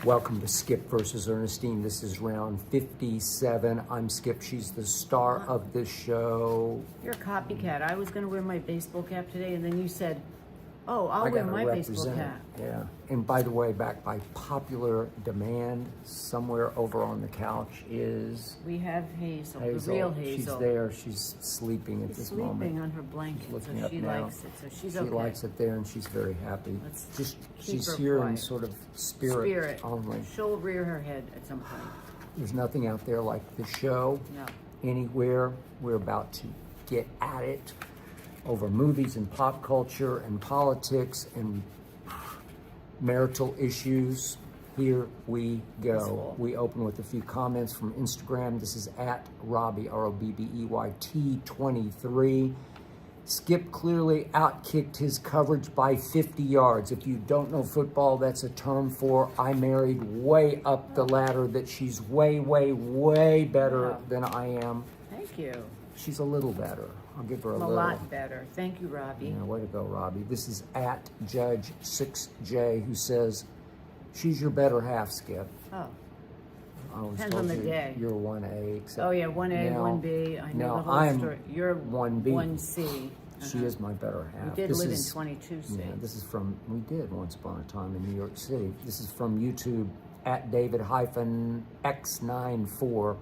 Welcome to Skip versus Ernestine. This is round 57. I'm Skip. She's the star of this show. You're a copycat. I was going to wear my baseball cap today, and then you said, oh, I'll wear my baseball cap. Yeah. And by the way, back by popular demand, somewhere over on the couch is... We have Hazel, the real Hazel. She's there. She's sleeping at this moment. Sleeping on her blanket, so she likes it. So she's okay. She likes it there, and she's very happy. She's her here quiet. in sort of spirit only. She'll rear her head at some point. There's nothing out there like the show. No. Anywhere. We're about to get at it over movies and pop culture and politics and marital issues. Here we go. Cool. We open with a few comments from Instagram. This is at Robbie, ROBBEYT 23. Skip clearly outkicked his coverage by 50 yards. If you don't know football, that's a term for I married way up the ladder, that she's way, way, way better than I am. Thank you. She's a little better. I'll give her a little. A lot better. Thank you, Robbie. Yeah, way to go, Robbie. This is at Judge 6J, who says, she's your better half, Skip. Oh. I always Depends told on the you day. You're 1A. Oh, yeah, 1A, 1B. I know the whole story. You're 1B. 1C. She is my better half. We did live in 22C. Yeah, this is from, we did once upon a time in New York City. This is from YouTube, at David-X94.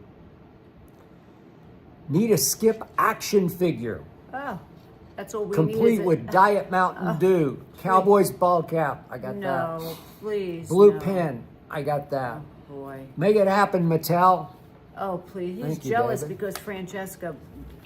Need a Skip action figure. Oh, that's all we Complete need. with Diet Mountain Dew. Cowboys ball cap. I got that. No, please. Blue pen. I got that. Oh, boy. Make it happen, Mattel. Oh, please. He's Thank you, jealous David. because Francesca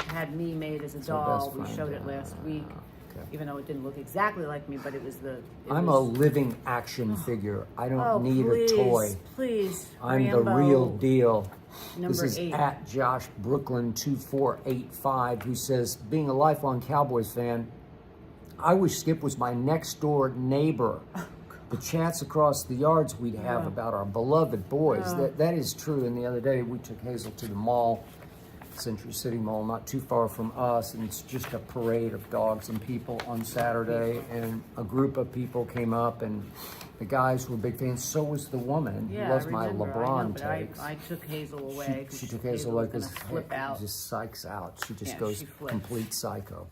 had me made as a her doll. best We friend, showed it last week. Okay. Even though it didn't look exactly like me, but it was the... I'm a living action figure. I don't need please, a toy. Please, I'm Rambo. the real deal. Number This is 8. at Josh Brooklyn 2485, who says, being a lifelong Cowboys fan, I wish Skip was my next door neighbor. The chats across the yards we'd have about our beloved boys. That is true. And the other day we took Hazel to the mall, Century City Mall, not too far from us, and it's just a parade of dogs and people on Saturday, and a group of people came up, and the guys were big fans. So was the woman. Yeah, Who loves I my remember. LeBron but takes. I took Hazel away. She took Hazel away because flip out. just psychs out. She just Yeah, goes she flips. complete psycho.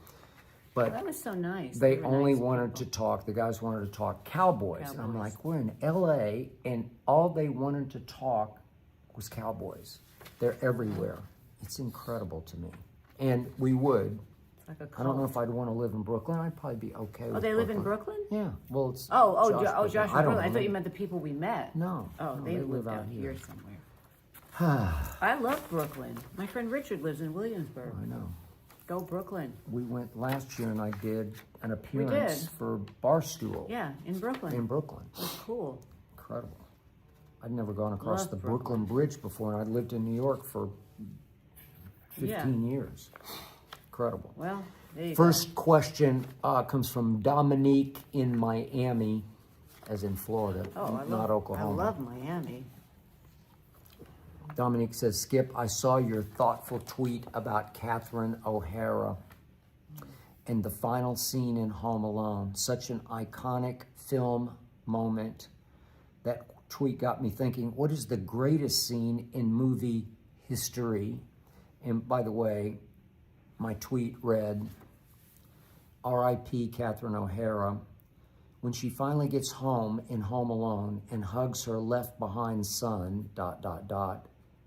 Well, But that was so nice. they were only nice wanted people. to talk, the guys wanted to talk Cowboys. And I'm Cowboys. like, we're in LA, and all they wanted to talk was Cowboys. They're everywhere. It's incredible to me. And we would. It's like a I don't know cult. if I'd want to live in Brooklyn. I'd probably be okay with they live in Brooklyn? Yeah. Well, it's Oh, Josh Josh Brooklyn. and Brooklyn. I thought you meant the people we met. No. Oh, no, they live live out here here. somewhere. I love Brooklyn. My friend Richard lives in Williamsburg. I know. Go Brooklyn. We went last year, and I did an appearance for Barstool. Yeah, in Brooklyn. In Brooklyn. That's cool. Incredible. I'd never gone across Love the Brooklyn. Brooklyn Bridge before, and I'd lived in New York for 15 years. Incredible. Well, there you First question comes from Dominique in Miami, as in Florida, not Oklahoma. I love Miami. Dominique says, Skip, I saw your thoughtful tweet about Catherine O'Hara and the final scene in Home Alone. Such an iconic film moment. That tweet got me thinking, what is the greatest scene in movie history? And by the way, my tweet read, R.I.P. Catherine O'Hara. When she finally gets home in Home Alone and hugs her left behind son, ...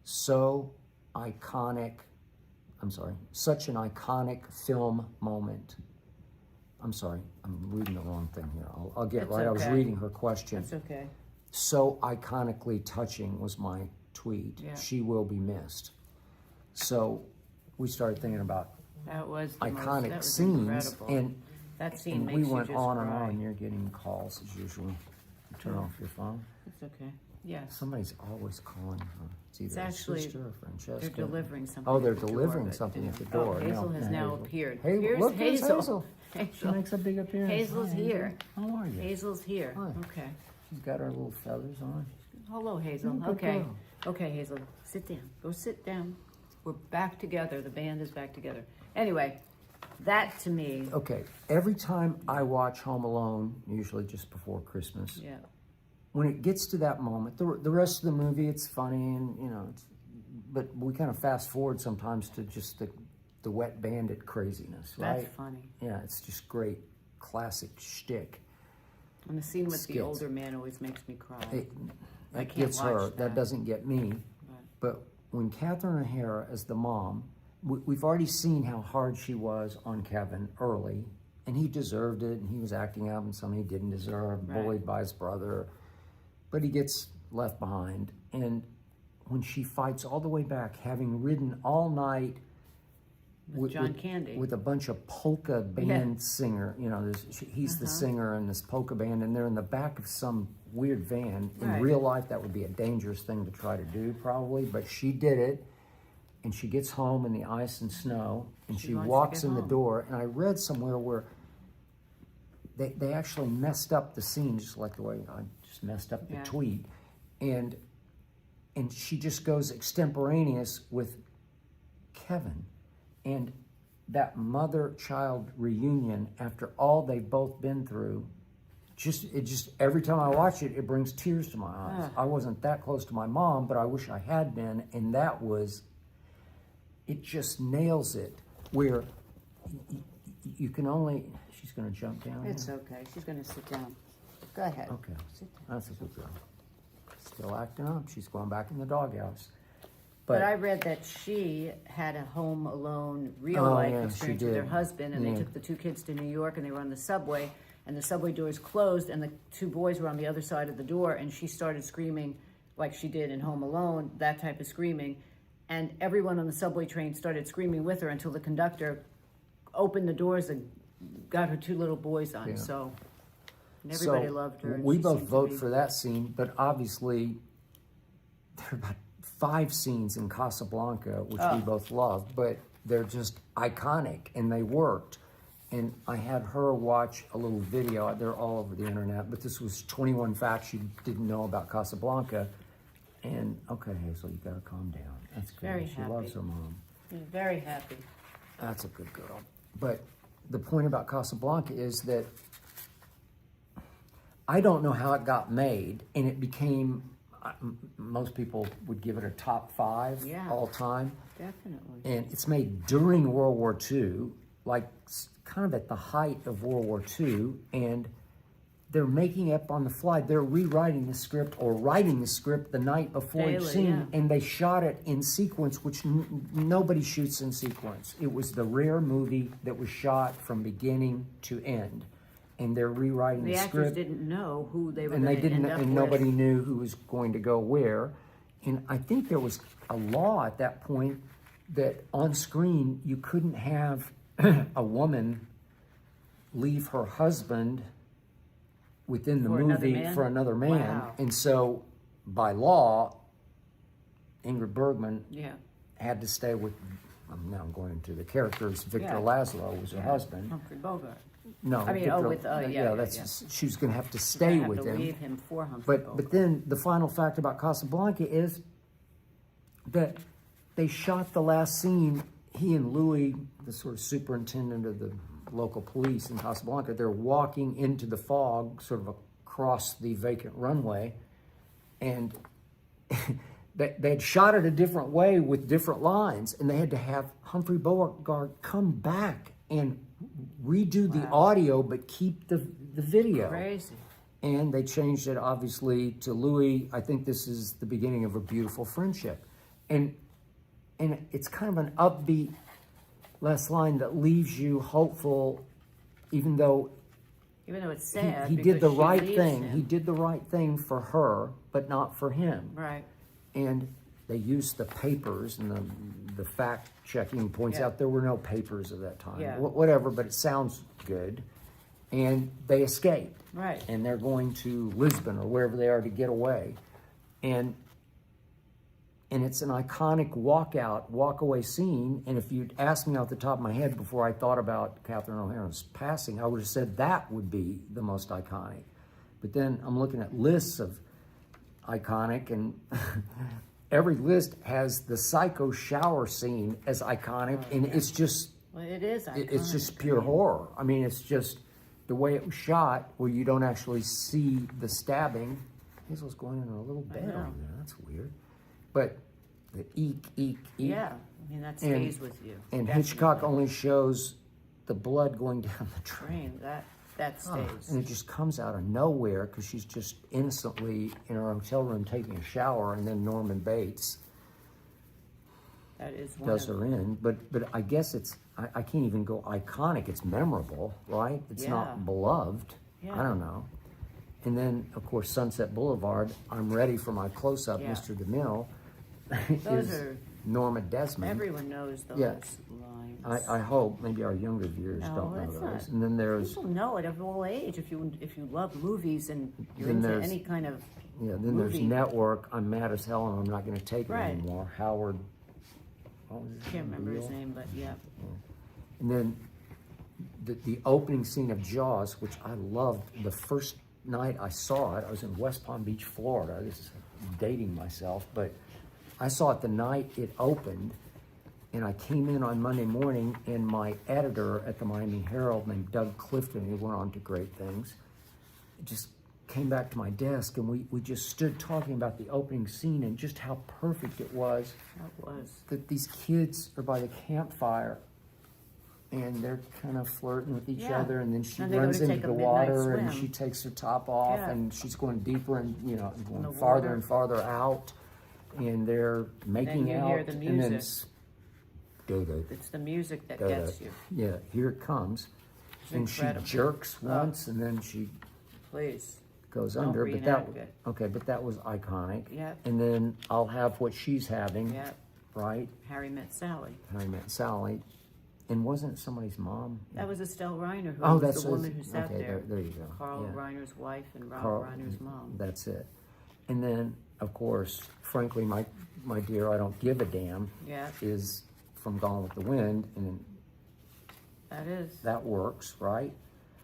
So iconic, such an iconic film moment. I'm sorry, I'm reading the wrong thing here. I'll get It's right. I was okay. reading her question. That's okay. So iconically touching was my tweet. Yeah. She will be missed. So we started thinking about That was the iconic that was scenes, incredible. and That scene and makes we you went just on cry. and on. You're getting calls as usual. You turn off your phone. It's okay. Yes. Somebody's always calling her. It's either It's actually, a sister or Francesca. They're delivering something. Oh, they're at the door, delivering but, something at the yeah. door. Oh, Hazel No, has no, now Hazel. appeared. Hazel, Here's look, there's Hazel. She makes a big appearance. Hazel's Hi, here. How are you? Hazel's here. Hi. Okay. She's got her little feathers on. Hello, Hazel. Good Okay. girl. Okay, Hazel. Sit down. Go sit down. We're back together. The band is back together. Anyway, that to me. Okay, every time I watch Home Alone, usually just before Christmas, Yeah. when it gets to that moment, the rest of the movie, it's funny and, you know, but we kind of fast forward sometimes to just the wet bandit craziness, right? That's funny. Yeah, it's just great classic shtick. And the scene with the Skits. older man always makes me cry. That can't gets her. watch That doesn't get me. Right. But when Catherine O'Hara as the mom, we've already seen how hard she was on Kevin early, and he deserved it, and he was acting out in something he didn't deserve, Right. bullied by his brother, but he gets left behind. And when she fights all the way back, having ridden all night With John Candy. with a bunch of polka band singer, you know, he's the singer in this polka band, and they're in the back of some weird van. In Right. real life, that would be a dangerous thing to try to do, probably, but she did it, and she gets home in the ice and snow, and She she wants to walks get in the home. door, and I read somewhere where they actually messed up the scene, just like the way I just messed up the Yeah. tweet, and she just goes extemporaneous with Kevin. And that mother-child reunion after all they've both been through, it just every time I watch it, it brings tears to my eyes. I wasn't that close to my mom, but I wish I had been, and it just nails it, where you can only, she's gonna jump down It's here. okay. She's going to sit down. Go ahead. Okay, Sit down. that's a good girl. Still acting up, she's going back in the doghouse. But I read that she had a home alone, real Oh, life yeah, she experience with her did. husband, and Yeah. they took the two kids to New York, and they were on the subway, and the subway doors closed, and the two boys were on the other side of the door, and she started screaming like she did in Home Alone, that type of screaming, and everyone on the subway train started screaming with her until the conductor opened the doors and got her two little boys on. Yeah. So and everybody So, loved her. and we she both seemed to vote be- for that scene, but obviously there are about 5 scenes in Casablanca which we both love, but they're just iconic and they worked. And I had her watch a little video. They're all over the internet, but this was 21 facts you didn't know about Casablanca. And okay, Hazel, you gotta calm down. That's good. Very She happy. loves her mom. She's very happy. That's a good girl. But the point about Casablanca is that I don't know how it got made, and it became, most people would give it a top 5 Yeah. all time. Definitely. And it's made during World War II, like kind of at the height of World War II, and they're making it up on the fly. They're rewriting the script or writing the script the night before each Daily, scene, yeah. and they shot it in sequence, which nobody shoots in sequence. It was the rare movie that was shot from beginning to end, and they're rewriting The the actors script. didn't know who they were And going they to didn't, end up and with. nobody knew who was going to go where. And I think there was a law at that point that on screen you couldn't have a woman leave her husband within the For another movie man? for another man. Wow. And so by law, Ingrid Bergman Yeah. had to stay with, now I'm going into the characters, Victor Yeah. Laszlo was her husband. Humphrey Bogart. No, I mean, Victor, with, yeah, that's, she was going to have to They stay have with to him. leave him for Humphrey Bogart. But then the final fact about Casablanca is that they shot the last scene. He and Louis, the sort of superintendent of the local police in Casablanca, they're walking into the fog, sort of across the vacant runway, and they'd shot it a different way with different lines, and they had to have Humphrey Bogart come back and redo the audio, but keep the video. Crazy. And they changed it, obviously, to Louis. I think this is the beginning of a beautiful friendship. And it's kind of an upbeat last line that leaves you hopeful, even though Even though it's sad. he did because the she right leaves thing. him. He did the right thing for her, but not for him. Right. And they used the papers, and the fact checking points Yeah. out there were no papers at that time. Yeah. Whatever, but it sounds good. And they escape. Right. And they're going to Lisbon or wherever they are to get away. And it's an iconic walk-away scene. And if you'd asked me off the top of my head before I thought about Catherine O'Hara's passing, I would have said that would be the most iconic. But then I'm looking at lists of iconic, and every list has the psycho shower scene as iconic, and it's just Well, it is iconic. it's just pure horror. I mean, it's just the way it was shot, where you don't actually see the stabbing, Hazel's going in her little bed know. over there. That's weird. But the eek, eek, eek. Yeah, I mean, that stays with you. And Definitely. Hitchcock only shows the blood going down the train. That stays. And it just comes out of nowhere because she's just innocently in her hotel room taking a shower, and then Norman Bates That is one does of her in. But I guess it's, I can't even go iconic. It's memorable, right? It's Yeah. not beloved. Yeah. I don't know. And then, of course, Sunset Boulevard, I'm ready for my close-up, Yeah. Mr. DeMille, Those is are, Norma Desmond. everyone knows those Yeah. lines. I hope maybe our younger viewers No, don't know that's those. not- And then there's People know it of all age. If you love movies and you're Then into there's- any kind of then there's movie. Network. I'm mad as hell, and I'm not going to take it Right. anymore. Howard. What was his Can't name? remember his Beale? name, but yeah. And then the opening scene of Jaws, which I loved. The first night I saw it, I was in West Palm Beach, Florida. This is dating myself, but I saw it the night it opened, and I came in on Monday morning, and my editor at the Miami Herald named Doug Clifton, who went on to great things, just came back to my desk, and we just stood talking about the opening scene and just how perfect it was. That was. That these kids are by the campfire, and they're kind of flirting with each Yeah. other, and then she And they go runs to into take a the midnight water, and swim. she takes her top off, Yeah. and she's going deeper and going the farther water. and farther out, and they're making you out, hear the and then music. do-do. It's the music that Da-da. gets you. Yeah, here it comes, and incredible. she jerks once, and then she Please. goes Don't under. But that reenact it. okay, but that was iconic. Yep. And then I'll have what she's having, Yeah. right? Harry Met Sally. I met Sally, and wasn't it somebody's mom? That was Estelle Reiner, who Oh, was that's the woman who sat okay. there. There you go. Carl Yeah. Reiner's wife and Rob Carl- Reiner's mom. That's it. And then, of course, frankly, my dear, I don't give a damn Yeah, is from Gone with the Wind, and that is. that works, right?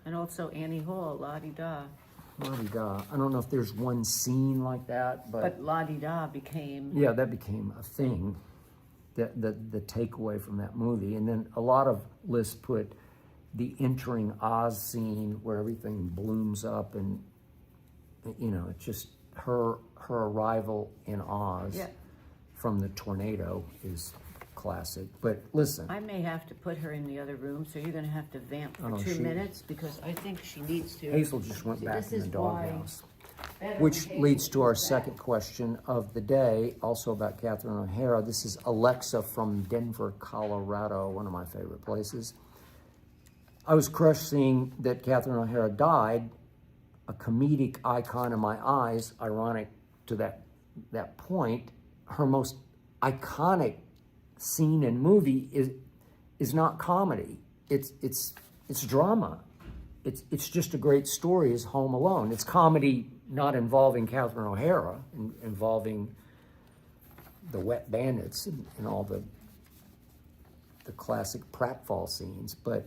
And also Annie Hall, La Di Da. La-di-da. I don't know if there's one scene like that, But La Di Da became. yeah, that became a thing. The takeaway from that movie, and then a lot of lists put the entering Oz scene where everything blooms up, and it's just her arrival in Oz Yeah. from the tornado is classic. But listen, I may have to put her in the other room, so you're going to have to vamp for Oh, 2 she- minutes because I think she needs to. Hazel just went See, back this in the is why- doghouse. Better Which Hazel leads to our is back. second question of the day, also about Catherine O'Hara. This is Alexa from Denver, Colorado, one of my favorite places. I was crushed seeing that Catherine O'Hara died, a comedic icon in my eyes. Ironic to that point. Her most iconic scene and movie is not comedy. It's drama. It's just a great story. Is Home Alone? It's comedy not involving Catherine O'Hara, involving the wet bandits and all the classic pratfall scenes, but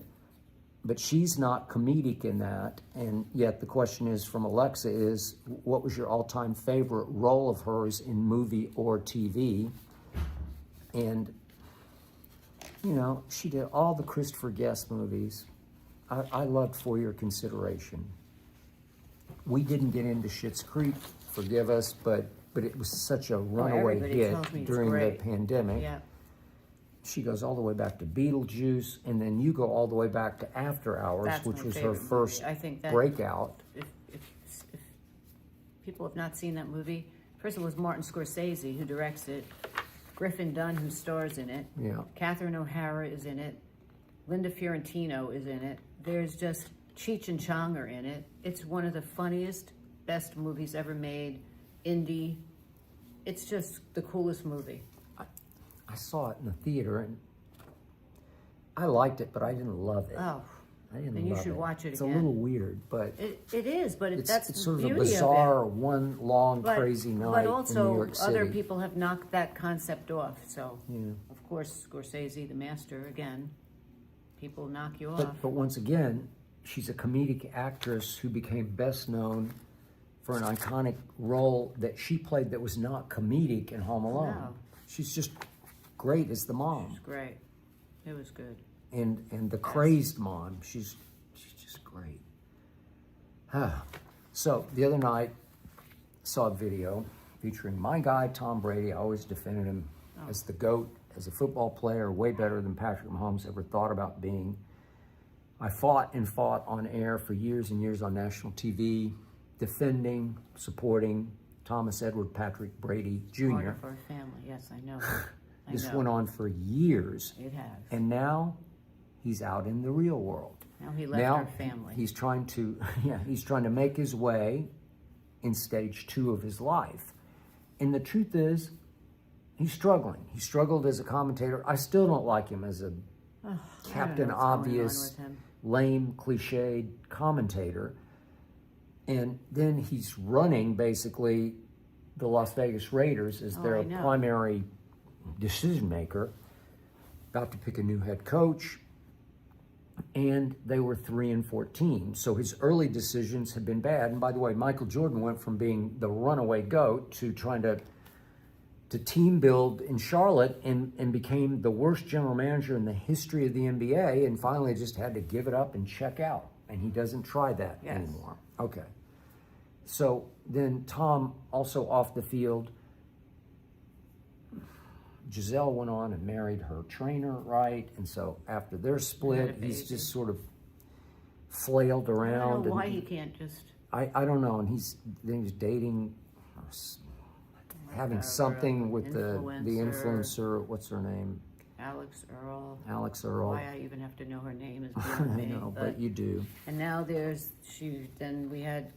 she's not comedic in that. And yet the question is from Alexa is, what was your all-time favorite role of hers in movie or TV? And she did all the Christopher Guest movies. I loved For Your Consideration. We didn't get into Schitt's Creek, forgive us, but it was such a runaway everybody hit tells me it's during the great. pandemic. Yeah. She goes all the way back to Beetlejuice, and then you go all the way back to After Hours, That's which my was her favorite movie. first I think that breakout. If people have not seen that movie, first it was Martin Scorsese who directs it, Griffin Dunn who stars in it, Yeah. Catherine O'Hara is in it, Linda Fiorentino is in it. There's just Cheech and Chong are in it. It's one of the funniest, best movies ever made. Indie. It's just the coolest movie. I saw it in the theater, and I liked it, but I didn't love it. Oh, I didn't then you love should it. watch it It's again. a little weird, but it is, but that's it's the sort of a beauty of it. bizarre, one long, But- crazy night But in New also, York City. other people have knocked that concept off. So, Yeah. of course, Scorsese, the master, again, people knock you off. But once again, she's a comedic actress who became best known for an iconic role that she played that was not comedic in Home Alone. No. She's just great as the mom, It's great. It was good. and the crazed mom. She's just great. So the other night, saw a video featuring my guy, Tom Brady. I always defended him as the GOAT, as a football player, way better than Patrick Mahomes ever thought about being. I fought on air for years and years on national TV, defending, supporting Thomas Edward Patrick Brady Jr. Part of our family, yes, I know. This went on for years. It has. And now he's out in the real world. Now he left our family. He's trying to, he's trying to make his way in stage 2 of his life. And the truth is, he's struggling. He struggled as a commentator. I still don't like him as a Captain Obvious, lame, cliched commentator. And then he's running, basically, the Las Vegas Raiders as their primary decision maker, about to pick a new head coach, and they were 3-14. So his early decisions had been bad. And by the way, Michael Jordan went from being the runaway GOAT to trying to team build in Charlotte and became the worst general manager in the history of the NBA, and finally just had to give it up and check out. And he doesn't try that anymore. Okay. So then Tom, also off the field, Giselle went on and married her trainer, right? And so after their split, he's just sort of flailed around. I don't know why he can't just... I don't know. And he's dating, having something with the influencer, what's her name? Alex Earl. Why I even have to know her name is beyond me. I know, but you do. And now then we had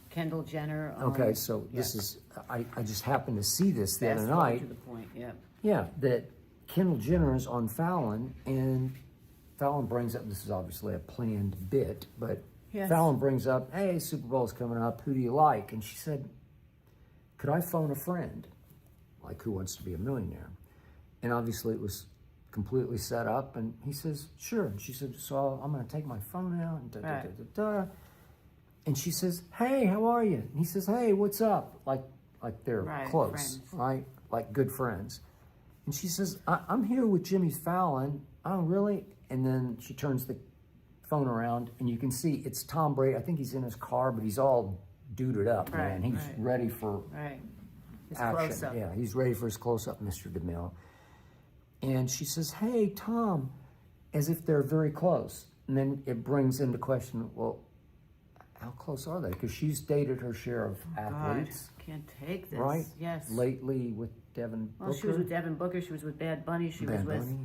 Kendall Jenner. Okay, so this is, I just happened to see this the other night. To the point, Yeah, that Kendall Jenner is on Fallon, and Fallon brings up, this is obviously a planned bit, but Fallon brings up, hey, Super Bowl's coming up, who do you like? And she said, could I phone a friend? Like, Who Wants to Be a Millionaire? And obviously it was completely set up, and he says, sure. And she said, so I'm going to take my phone out, and and she says, hey, how are you? And he says, hey, what's up? Like they're close, friends. Right? Like good friends. And she says, I'm here with Jimmy Fallon. Oh, really? And then she turns the phone around, and you can see it's Tom Brady. I think he's in his car, but he's all duded up, man. He's ready for his action. Close-up. Yeah, he's ready for his close-up, Mr. DeMille. And she says, hey, Tom, as if they're very close. And then it brings into question, well, how close are they? Because she's dated her share of athletes. God, can't take this. Right? Yes. Lately with Devin Booker. Well, she was with Devin Booker. She was with Bad Bunny. She was with... Bunny.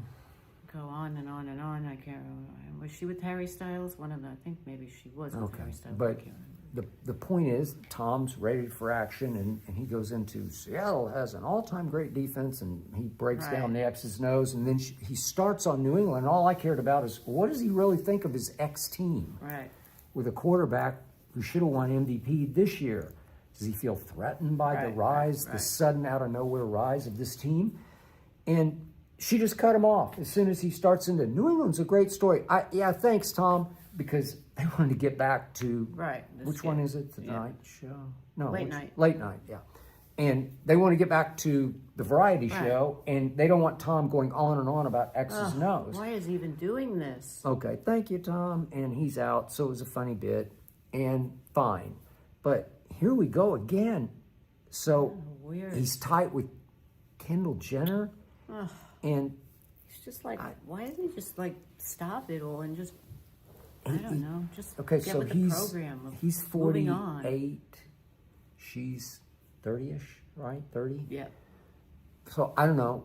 Go on and on and on. I can't remember. Was she with Harry Styles? One of them. I think maybe she was with Harry Styles. But the point is, Tom's ready for action, and he goes into Seattle has an all-time great defense, and he breaks down the X's and O's, and then he starts on New England. All I cared about is, what does he really think of his ex-team? Right. With a quarterback who should have won MVP this year. Does he feel threatened by the rise, the sudden out-of-nowhere rise of this team? And she just cut him off as soon as he starts into, New England's a great story. Thanks, Tom, because they wanted to get back to, which one is it, Tonight Show? No, Late Night, yeah. And they want to get back to the variety show, and they don't want Tom going on and on about X's and O's. Why is he even doing this? Okay, thank you, Tom. And he's out, so it was a funny bit, and fine. But here we go again. So he's tight with Kendall Jenner, and he's just like, why doesn't he just like stop it all and just, I don't know, just get with the program of he's 48, she's 30-ish, right? 30? Yeah. So I don't know,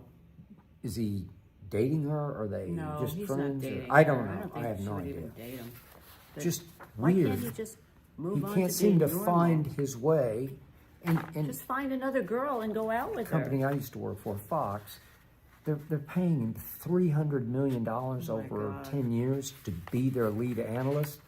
is he dating her? Are they just he's friends? Not dating I don't her. know. I don't think I have she no would idea. even date him. But just why weird. Can't he just move on? He can't seem to find his way. And just find another girl and go out with her. The company I used to work for, Fox, they're paying him $300 million over 10 years to be their lead analyst.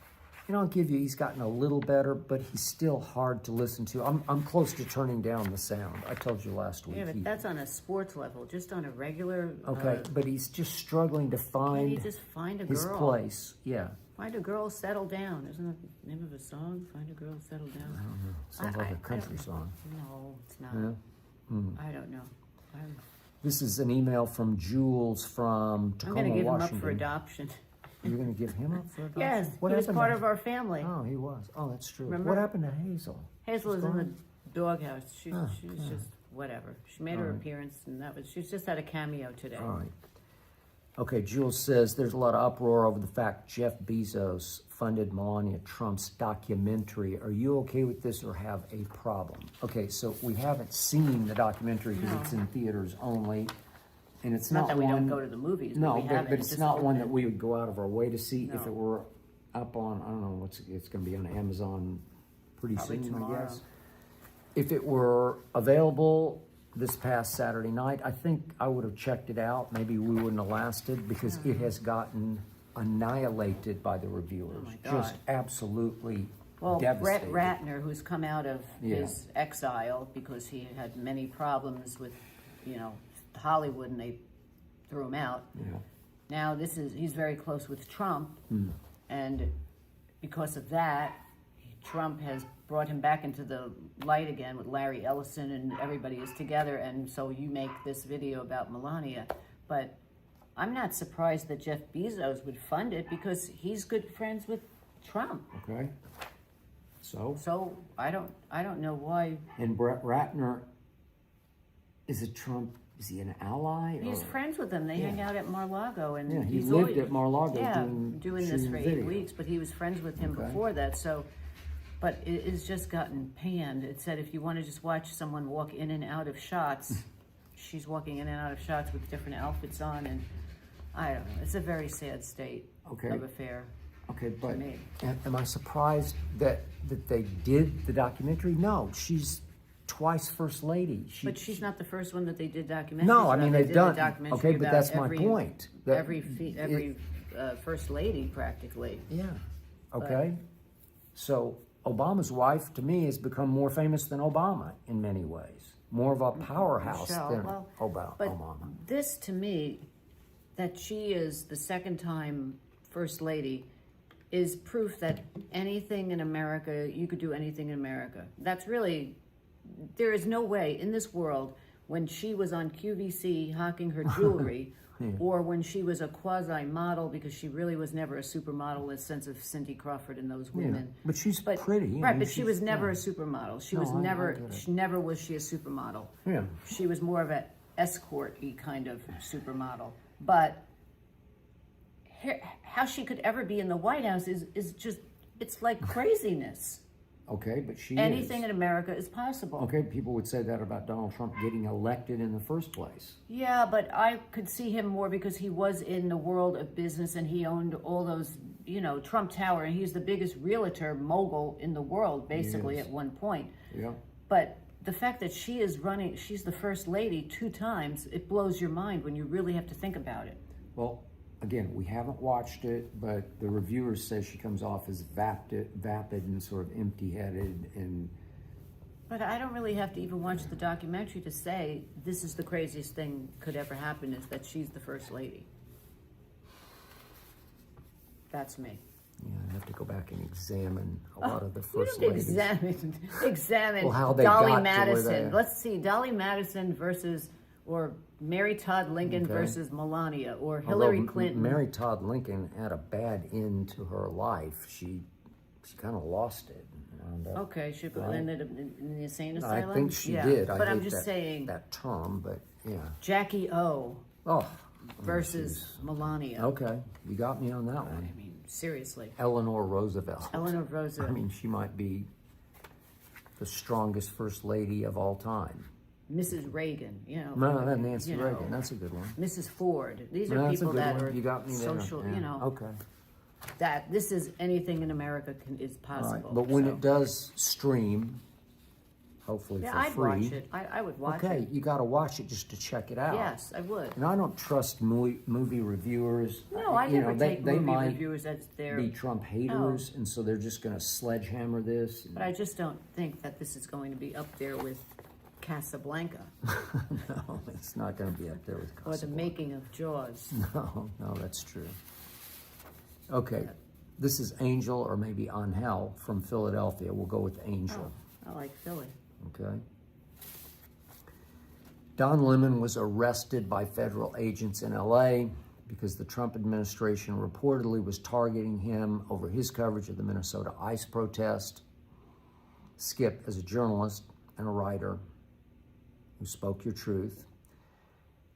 And I'll give you, he's gotten a little better, but he's still hard to listen to. I'm close to turning down the sound. I told you last week. Yeah, but that's on a sports level, just on a regular... Okay, but he's just struggling to find, can't he just find a his girl? Place. Yeah. Find a girl, settle down. Isn't that the name of a song? Find a girl, settle down. I don't know. Sounds like a country song. No, it's not. Yeah? I don't know. This is an email from Jules from Tacoma, I'm going to give Washington. him up for adoption. You're going to give him up for adoption? Yes, he was part of our family. Oh, he was. Oh, that's true. Remember? What happened to Hazel? Hazel is in the doghouse. She's just whatever. She made her appearance, and she's just had a cameo today. All right. Okay, Jules says there's a lot of uproar over the fact Jeff Bezos funded Melania Trump's documentary. Are you okay with this or have a problem? Okay, so we haven't seen the documentary because it's in theaters only. And it's not that one, we don't go to the movies. No, we haven't. but it's just not one open. that we would go out of our way to see No. if it were up on, I don't know, it's going to be on Amazon pretty Probably soon, tomorrow. I guess. If it were available this past Saturday night, I think I would have checked it out. Maybe we wouldn't have lasted because it has gotten annihilated by the reviewers. Oh my God. Just absolutely Well, devastated. Brett Ratner, who's come out of Yeah. his exile because he had many problems with, Hollywood, and they threw him out. Yeah. Now he's very close with Trump, and because of that, Trump has brought him back into the light again with Larry Ellison, and everybody is together, and so you make this video about Melania. But I'm not surprised that Jeff Bezos would fund it because he's good friends with Trump. Okay. So I don't know why. And Brett Ratner, is he an ally? He's or? friends with them. They hang out at Mar-Lago, and Yeah, he he's lived always, at Mar-Lago doing this shooting for video. 8 weeks. But he was friends with him Okay. before that. So, but it's just gotten panned. It said if you want to just watch someone walk in and out of shots, she's walking in and out of shots with different outfits on, and I don't know. It's a very sad state of affair. Okay, but me. am I surprised that they did the documentary? No, she's twice first lady. But she's not the first one that they did documentaries. No, I mean about. They they've did done. the documentary Okay, but about that's my point. That every first lady practically. Yeah. Okay. So Obama's wife, to me, has become more famous than Obama in many ways. More of a powerhouse than Obama. But this, to me, that she is the second time first lady, is proof that anything in America, you could do anything in America. That's really, there is no way in this world when she was on QVC hawking her jewelry, or when she was a quasi-model, because she really was never a supermodel in the sense of Cindy Crawford and those women. Yeah, but she's pretty. Right, but she was never a supermodel. She was never, I get it. she never was she a supermodel. Yeah. She was more of an escort-y kind of supermodel. But how she could ever be in the White House is just, it's like craziness. Okay, but Anything in America is possible. Okay, people would say that about Donald Trump getting elected in the first place. Yeah, but I could see him more because he was in the world of business and he owned all those, Trump Tower, and he's the biggest realtor mogul in the world, basically, at one point. Yeah. But the fact that she's the first lady 2 times, it blows your mind when you really have to think about it. Well, again, we haven't watched it, but the reviewers say she comes off as vapid and sort of empty-headed and... But I don't really have to even watch the documentary to say this is the craziest thing could ever happen, is that she's the first lady. That's me. Yeah, I have to go back and examine a lot of the You first don't ladies. examine how they Dolly got to where Madison. they- Let's see, Dolly Madison or Mary Todd Lincoln versus Melania, or Hillary Although Clinton. Mary Todd Lincoln had a bad end to her life. She kind of lost it. And, Okay, she ended up in the insane asylum. I think she did. But I'm hate just saying that term, but yeah. Jackie O Oh, versus Melania. okay, you got me on that one. I mean, seriously. Eleanor Roosevelt. Eleanor Roosevelt. I mean, she might be the strongest first lady of all time. Mrs. Reagan, No, that's Nancy Reagan. That's a good one. Mrs. Ford. These No, are that's a people good that one. are You got me there. social, Yeah. Okay. that this is anything in America is All possible. right. But when so. it does stream, hopefully Yeah, for I'd free. watch it. I would watch Okay, it. you got to watch it just to check it out. Yes, I would. And I don't trust movie reviewers. No, I You never know, take they movie might reviewers as their... be Trump haters, and so they're just going to sledgehammer this. But I just don't think that this is going to be up there with Casablanca No, it's not going to be up there with or the Casablanca. making of Jaws. No, that's true. Okay, this is Angel, or maybe Angel from Philadelphia. We'll go with Angel. I like Philly. Okay. Don Lemon was arrested by federal agents in LA because the Trump administration reportedly was targeting him over his coverage of the Minnesota ICE protest. Skip, as a journalist, and a writer who spoke your truth.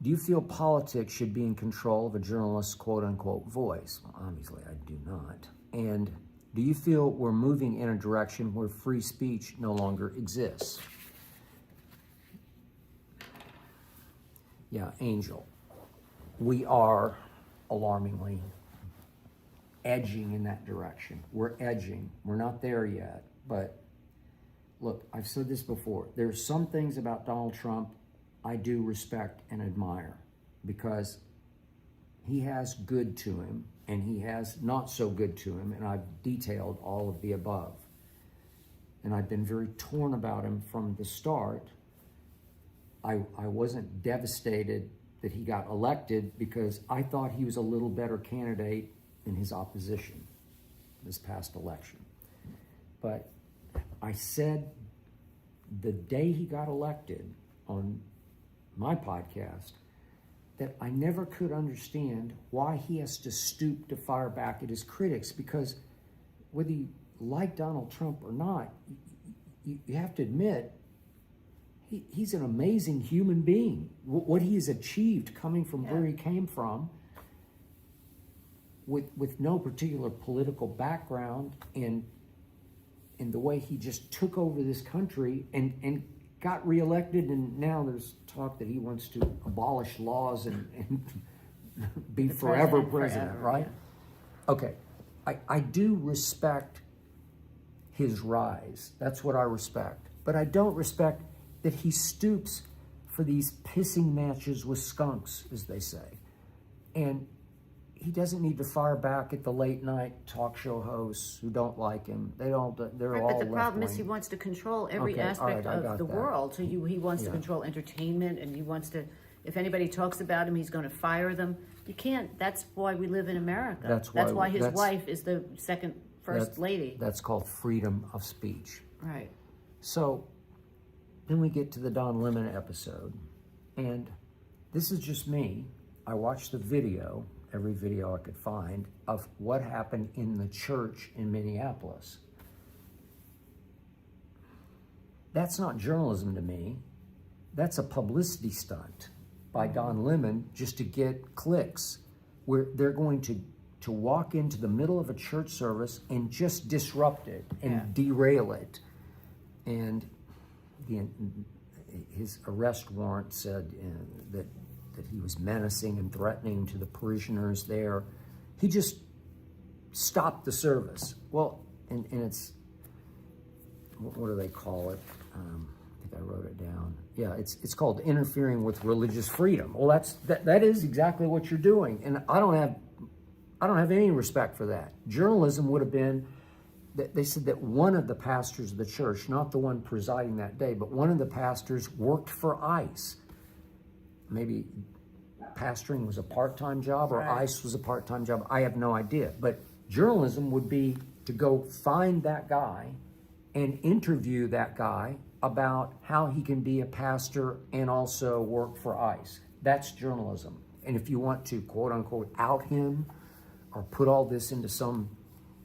Do you feel politics should be in control of a journalist's quote-unquote voice? Well, obviously, I do not. And do you feel we're moving in a direction where free speech no longer exists? Yeah, Angel. We are alarmingly edging in that direction. We're edging. We're not there yet. But look, I've said this before. There's some things about Donald Trump I do respect and admire because he has good to him and he has not so good to him, and I've detailed all of the above. And I've been very torn about him from the start. I wasn't devastated that he got elected because I thought he was a little better candidate than his opposition this past election. But I said the day he got elected on my podcast that I never could understand why he has to stoop to fire back at his critics, because whether you like Donald Trump or not, you have to admit he's an amazing human being. What he has achieved coming from where he came from with no particular political background and the way he just took over this country and got reelected, and now there's talk that he wants to abolish laws and be forever president, right? Yeah. Okay, I do respect his rise. That's what I respect. But I don't respect that he stoops for these pissing matches with skunks, as they say. And he doesn't need to fire back at the late night talk show hosts who don't like him. They're all But the problem is he wants to control every aspect of the world. So he wants to control entertainment, and he wants to, if anybody talks about him, he's going to fire them. You can't. That's why we live in America. That's why his wife is the first lady. That's called freedom of speech. Right. So then we get to the Don Lemon episode, and this is just me. I watched the video, every video I could find, of what happened in the church in Minneapolis. That's not journalism to me. That's a publicity stunt by Don Lemon just to get clicks, where they're going to walk into the middle of a church service and just disrupt it and derail it. And his arrest warrant said that he was menacing and threatening to the parishioners there. He just stopped the service. Well, and it's, what do they call it? I think I wrote it down. Yeah, it's called interfering with religious freedom. Well, that is exactly what you're doing, and I don't have any respect for that. Journalism would have been. They said that one of the pastors of the church, not the one presiding that day, but one of the pastors worked for ICE. Maybe pastoring was a part-time job or ICE was a part-time job. I have no idea. But journalism would be to go find that guy and interview that guy about how he can be a pastor and also work for ICE. That's journalism. And if you want to, quote-unquote, out him or put all this into some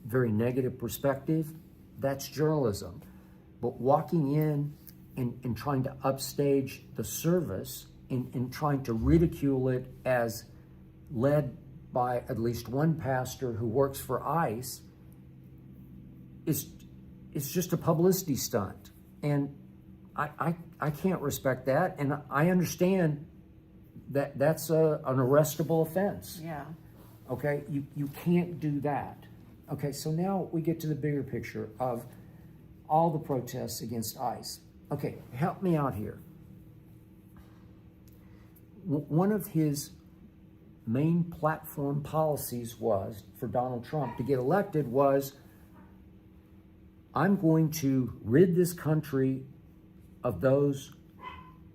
very negative perspective, that's journalism. But walking in and trying to upstage the service and trying to ridicule it as led by at least one pastor who works for ICE is just a publicity stunt. And I can't respect that, and I understand that that's an arrestable offense. Yeah. Okay, you can't do that. Okay, so now we get to the bigger picture of all the protests against ICE. Okay, help me out here. One of his main platform policies was, for Donald Trump to get elected, was, I'm going to rid this country of those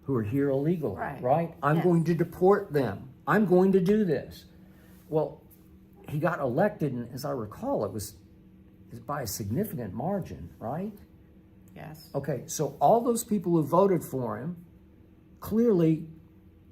who are here illegally, right? I'm going to deport them. I'm going to do this. Well, he got elected, and as I recall, it was by a significant margin, right? Yes. Okay, so all those people who voted for him, clearly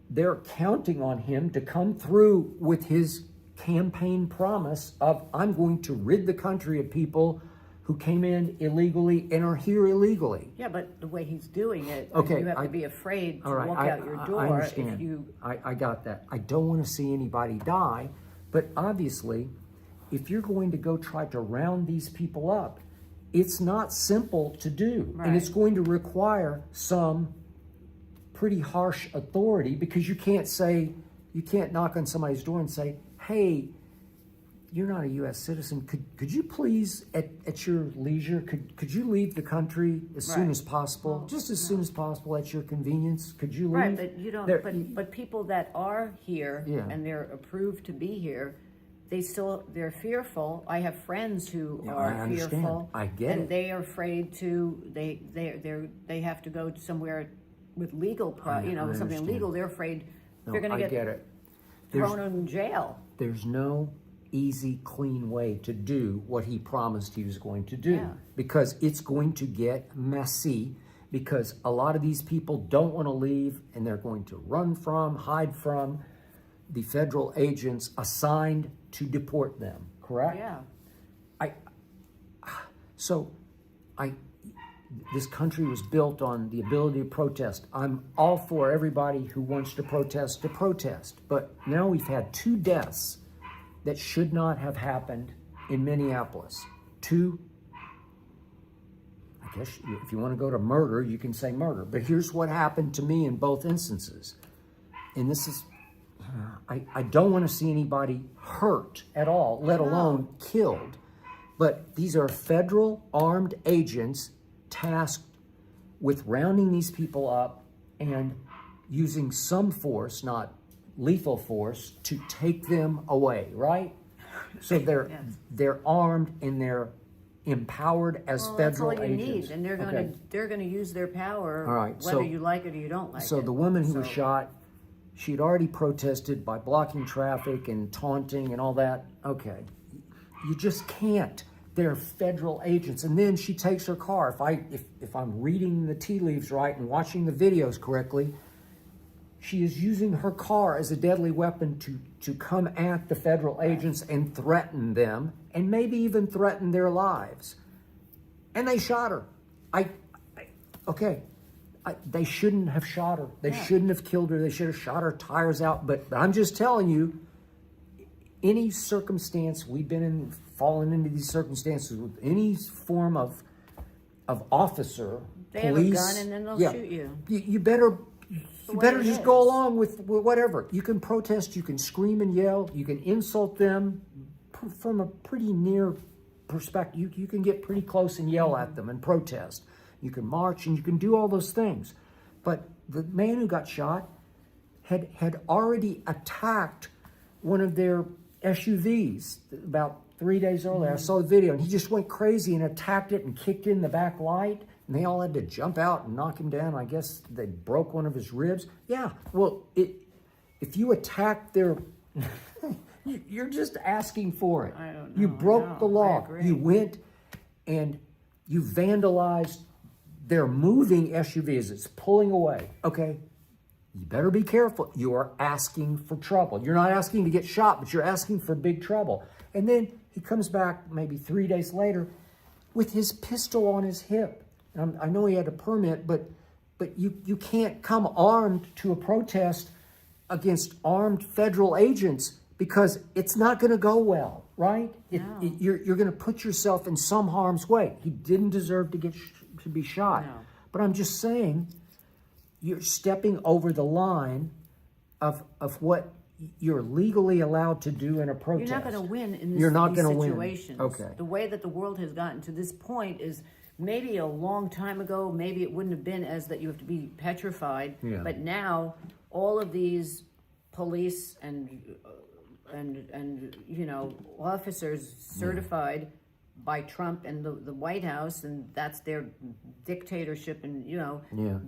they're counting on him to come through with his campaign promise of, I'm going to rid the country of people who came in illegally and are here illegally. Yeah, but the way he's doing it, Okay, you have to be afraid to All right, walk out your door I understand. if you. I got that. I don't want to see anybody die, but obviously, if you're going to go try to round these people up, it's not simple to do. Right. And it's going to require some pretty harsh authority, because you can't knock on somebody's door and say, hey, you're not a U.S. citizen. Could you please, at your leisure, could you leave the country as soon as possible? Well, just as soon as possible, at your convenience. Could you leave? Right, but you don't. But people that are here and they're approved to be here, they're fearful. I have friends who are fearful. I get it. And they are afraid to. They have to go somewhere with legal, something legal. They're afraid they're going to get thrown in jail. There's no easy, clean way to do what he promised he was going to do, because it's going to get messy, because a lot of these people don't want to leave, and they're going to hide from the federal agents assigned to deport them, correct? Yeah. This country was built on the ability to protest. I'm all for everybody who wants to protest, but now we've had 2 deaths that should not have happened in Minneapolis. 2, I guess if you want to go to murder, you can say murder. But here's what happened to me in both instances. And this is, I don't want to see anybody hurt at all, let alone killed. But these are federal armed agents tasked with rounding these people up and using some force, not lethal force, to take them away, right? So they're armed and they're empowered as federal that's all you agents. need, and they're going to use their power, All right, whether you like it or you don't like it. So the woman who was shot, she had already protested by blocking traffic and taunting and all that. Okay, you just can't. They're federal agents. And then she takes her car. If I'm reading the tea leaves right and watching the videos correctly, she is using her car as a deadly weapon to come at the federal agents and threaten them, and maybe even threaten their lives. And they shot her. They shouldn't have shot her. They shouldn't have killed her. They should have shot her tires out. But I'm just telling you, any circumstance we've been in, fallen into these circumstances with any form of officer, they police, have a gun and then they'll shoot you. You better just go along with whatever. You can protest, you can scream and yell, you can insult them from a pretty near perspective. You can get pretty close and yell at them and protest. You can march and you can do all those things. But the man who got shot had already attacked one of their SUVs about 3 days earlier. I saw the video, and he just went crazy and attacked it and kicked in the back light, and they all had to jump out and knock him down. I guess they broke one of his ribs. Yeah, well, if you attack their... you're just asking for it. I don't know. You broke the law. I agree. You went and you vandalized their moving SUVs. It's pulling away. Okay, you better be careful. You are asking for trouble. You're not asking to get shot, but you're asking for big trouble. And then he comes back maybe 3 days later with his pistol on his hip. And I know he had a permit, but you can't come armed to a protest against armed federal agents, because it's not going to go well, right? No. You're going to put yourself in some harm's way. He didn't deserve to be shot. No. But I'm just saying, you're stepping over the line of what you're legally allowed to do in a protest. You're not going to win in these situations. Okay. The way that the world has gotten to this point is maybe a long time ago, maybe it wouldn't have been as that you have to be petrified. Yeah. But now all of these police and officers certified by Trump and the White House, and that's their dictatorship, and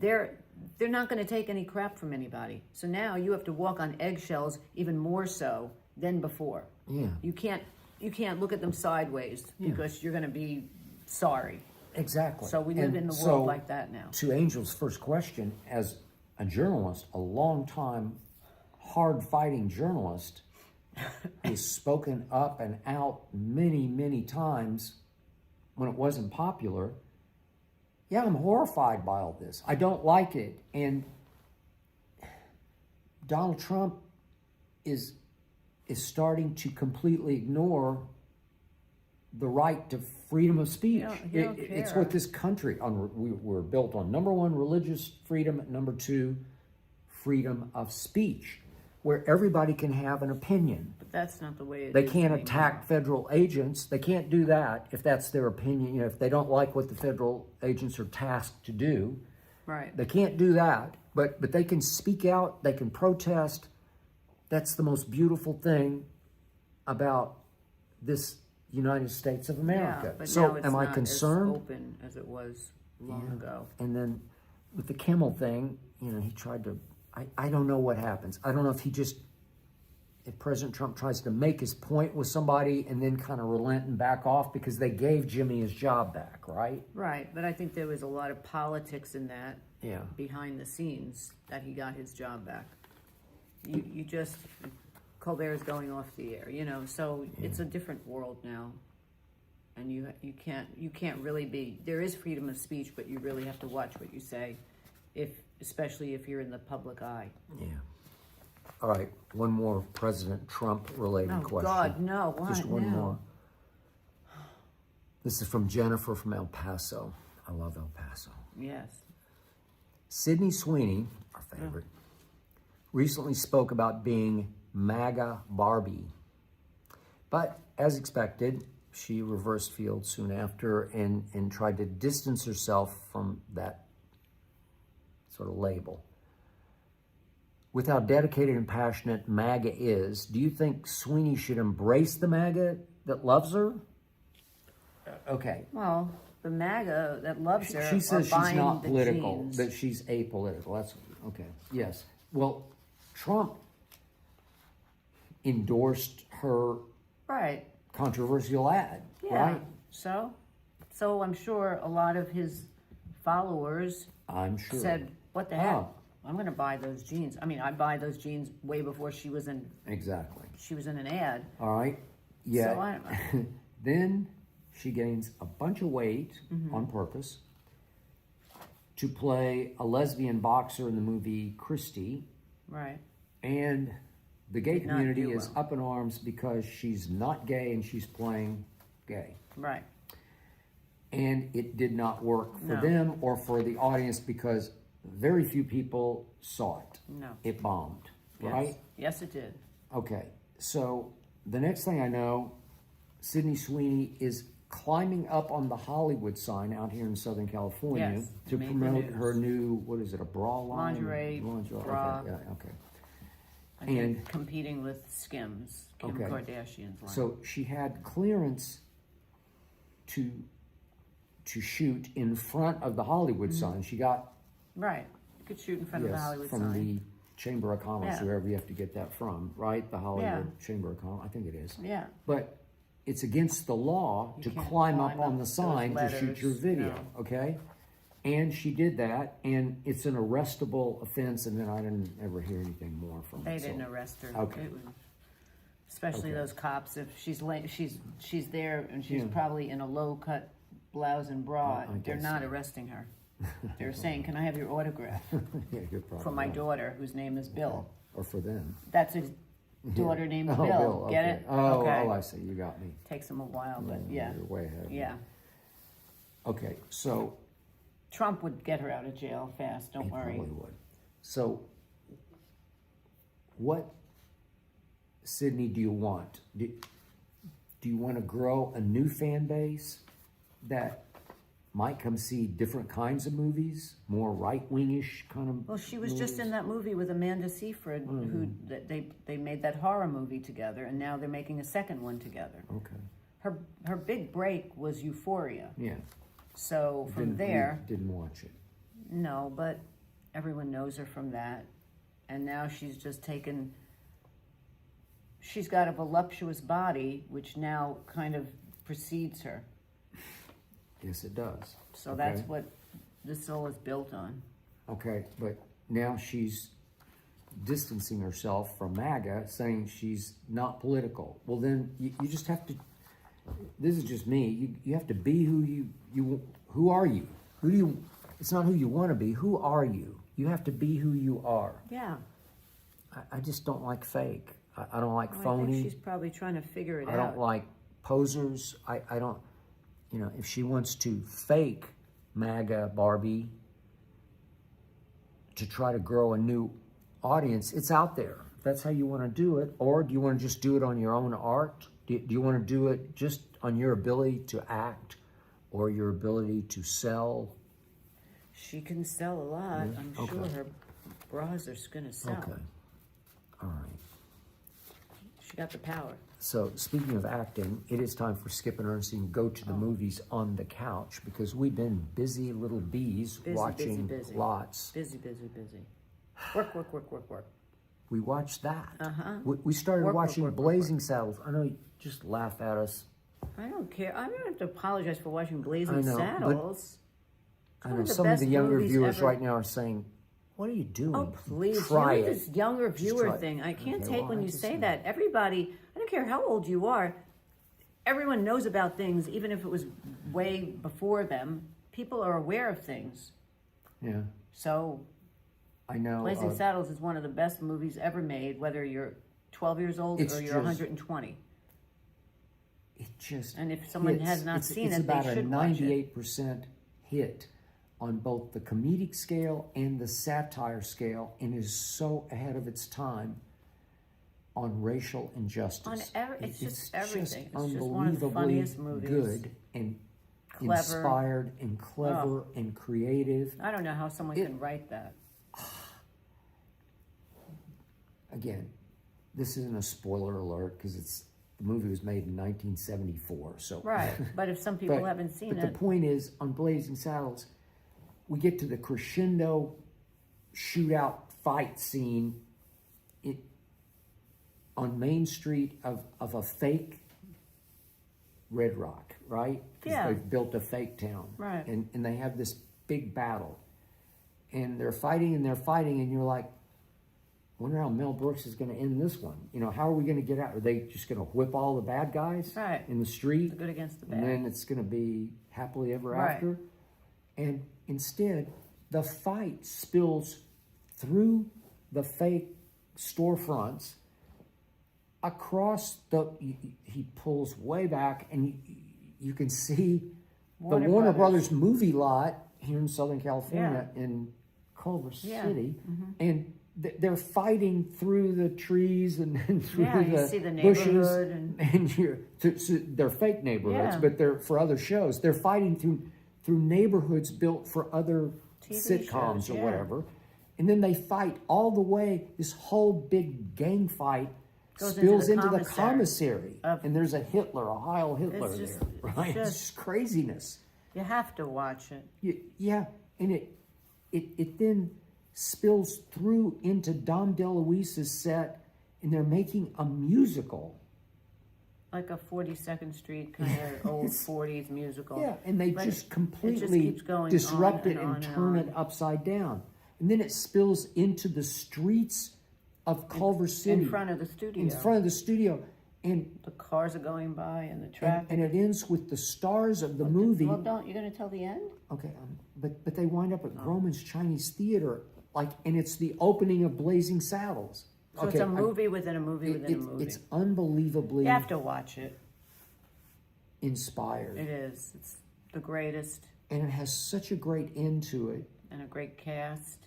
they're not going to take any crap from anybody. So now you have to walk on eggshells even more so than before. Yeah. You can't look at them sideways because you're going to be sorry. Exactly. So we live in the world like that now. To Angel's first question, as a journalist, a long-time, hard-fighting journalist who's spoken up and out many, many times when it wasn't popular, yeah, I'm horrified by all this. I don't like it. And Donald Trump is starting to completely ignore the right to freedom of speech. He don't It's care. what this country, we're built on. Number one, religious freedom. Number two, freedom of speech, where everybody can have an opinion. But that's not the way it is. They can't anymore. attack federal agents. They can't do that if that's their opinion. You know, if they don't like what the federal agents are tasked to do, Right. they can't do that. But they can speak out. They can protest. That's the most beautiful thing about this United States of America. Yeah, but So now it's am I not concerned? as open as it was long ago. And then with the Kimmel thing, you know, he tried to, I don't know what happens. I don't know if President Trump tries to make his point with somebody and then kind of relent and back off, because they gave Jimmy his job back, right? Right, but I think there was a lot of politics in that Yeah. behind the scenes that he got his job back. You just, Colbert is going off the air, you know, so it's a different world now. And you can't really be, there is freedom of speech, but you really have to watch what you say, especially if you're in the public eye. Yeah. All right, one more President Trump related Oh, question. God, no, what? Just one No. more. This is from Jennifer from El Paso. I love El Paso. Yes. Sydney Sweeney, our favorite, recently spoke about being MAGA Barbie. But as expected, she reversed field soon after and tried to distance herself from that sort of label. With how dedicated and passionate MAGA is, do you think Sweeney should embrace the MAGA that loves her? Okay. Well, the MAGA that loves her She says are she's buying not the political, jeans. that she's apolitical. That's okay. Yes. Well, Trump endorsed her Right. controversial ad, Yeah. right? So I'm sure a lot of his followers I'm sure. said, "What the heck? Oh. I'm going to buy those jeans." I mean, I buy those jeans way before she was in Exactly. an ad. All right. Yeah. So I Then she gains a bunch of weight Mm-hmm. on purpose to play a lesbian boxer in the movie Christie, right. and the gay Did not community do is well. up in arms because she's not gay and she's playing gay. Right. And it did not work for No. them or for the audience because very few people saw it. No. It bombed, Yes. right? Yes, it did. Okay, so the next thing I know, Sydney Sweeney is climbing up on the Hollywood sign out here in Southern California Yes, to made the promote news. her new, what is it, a bra line? Lingerie, Lingerie, bra. Okay, yeah, okay. I think And- competing with Skims, Kim Okay. Kardashian's line. So she had clearance to shoot in front of the Hollywood sign. She got right. You could shoot in front of the yes, Hollywood from sign. the Chamber of Commerce, Yeah. wherever you have to get that from, right? The Hollywood Chamber of Commerce, I think it is. Yeah. But it's against the law You to can't climb up climb on up the those sign to shoot your letters, video, no. okay? And she did that, and it's an arrestable offense, and then I didn't ever hear anything more from They it. so- didn't arrest her. Okay. It was, especially Okay. those cops. If she's there and she's Yeah. probably in a low cut blouse and bra, I they're guess not so. arresting her. They're saying, "Can I have your autograph Yeah, you're probably for my right. daughter, whose name is Bill?" Or for them. That's his daughter named Oh, Bill. Get okay. it? Oh, okay. oh, I see. You got me. Takes him a while, but yeah, You're way ahead of me. yeah. Okay, so Trump would get her out of jail fast. Don't he worry. probably would. So, what, Sydney, do you want? Do you want to grow a new fan base that might come see different kinds of movies, more right-wingish kind of? Well, she was just in that movie with Amanda Seyfried, who they made that horror movie together, and now they're making a second one together. Okay. Her big break was Euphoria. Yeah. So from there, Didn't watch it. no, but everyone knows her from that, and now she's just taken. She's got a voluptuous body, which now kind of precedes her. Yes, it does. So Okay. that's what this all is built on. Okay, but now she's distancing herself from MAGA, saying she's not political. Well, then you just have to this is just me. You have to be who are you? It's not who you want to be. Who are you? You have to be who you are. Yeah. I just don't like fake. I don't like Well, phony. I think she's probably trying to figure it out. I don't like posers. I don't, if she wants to fake MAGA Barbie to try to grow a new audience, it's out there. If that's how you want to do it. Or do you want to just do it on your own art? Do you want to do it just on your ability to act or your ability to sell? She can sell a lot. Yeah? I'm Okay. sure her bras are going to sell. Okay. All right. She got the power. So, speaking of acting, it is time for Skip and Ernestine to go to the movies on the couch because we've been busy little bees watching busy. lots. Busy. Work. We watched that. Uh-huh. We started Work. watching Blazing Saddles. I know you just laugh at us. I don't care. I don't have to apologize for watching I Blazing know, Saddles. I One know of the some of best the younger movies viewers ever. right now are saying, "What are you doing? Oh, please. Try You know it." this younger viewer try it. thing. I can't Okay, take well, when I you just say know. that. Everybody, I don't care how old you are, everyone knows about things, even if it was way before them. People are aware of things. Yeah, So, I know. Blazing Saddles is one of the best movies ever made, whether you're 12 years old It's or you're just- 120. It just And if someone hits. has not It's seen it, about they a should watch it. 98% hit on both the comedic scale and the satire scale, and is so ahead of its time on racial injustice. It's just everything. Just It's just one of the unbelievably funniest movies. good and Clever. Oh. inspired and clever and creative. I don't know how someone can write that. Again, this isn't a spoiler alert because the movie was made in 1974. So Right. But if some people But- haven't seen but it. the point is, on Blazing Saddles, we get to the crescendo shootout fight scene on Main Street of a fake Red Rock, right? 'Cause Yeah. they've built a fake town. Right. And they have this big battle. And they're fighting, and you're like, wonder how Mel Brooks is going to end this one. How are we going to get out? Are they just going to whip all the bad guys Right. in the street? The good against the And bad. then it's going to be happily ever Right. after? And instead, the fight spills through the fake storefronts across he pulls way back, and you can see the Warner Brothers movie lot here in Southern California in Culver City. And they're fighting through the trees and through Yeah, you the see the bushes, neighborhood and- they're fake neighborhoods, Yeah. but they're for other shows. They're fighting through neighborhoods built for other TV sitcoms shows, or yeah. whatever, and then they fight all the way. This whole big gang fight Goes spills into into the the commissary, of- and there's a Heil Hitler It's just- there, right? it's It's just craziness. You have to watch it. Yeah, and it then spills through into Dom DeLuise's set, and they're making a musical. Like a 42nd Street kind of old 40s musical. Yeah, and they But just it completely keeps going disrupt on it and on and and turn on. it upside down. And then it spills into the streets of Culver City. In front of the studio. In front of the studio. And The cars are going by and the traffic. and it ends with the stars of the movie. Well, you're going to tell the end? Okay, but they wind up at Grauman's Chinese Theater, and it's the opening of Blazing Saddles. So it's a movie within a movie within a movie. It's unbelievably You have to watch it. inspired, It is. It's the greatest and it has such a great end to it. and a great cast.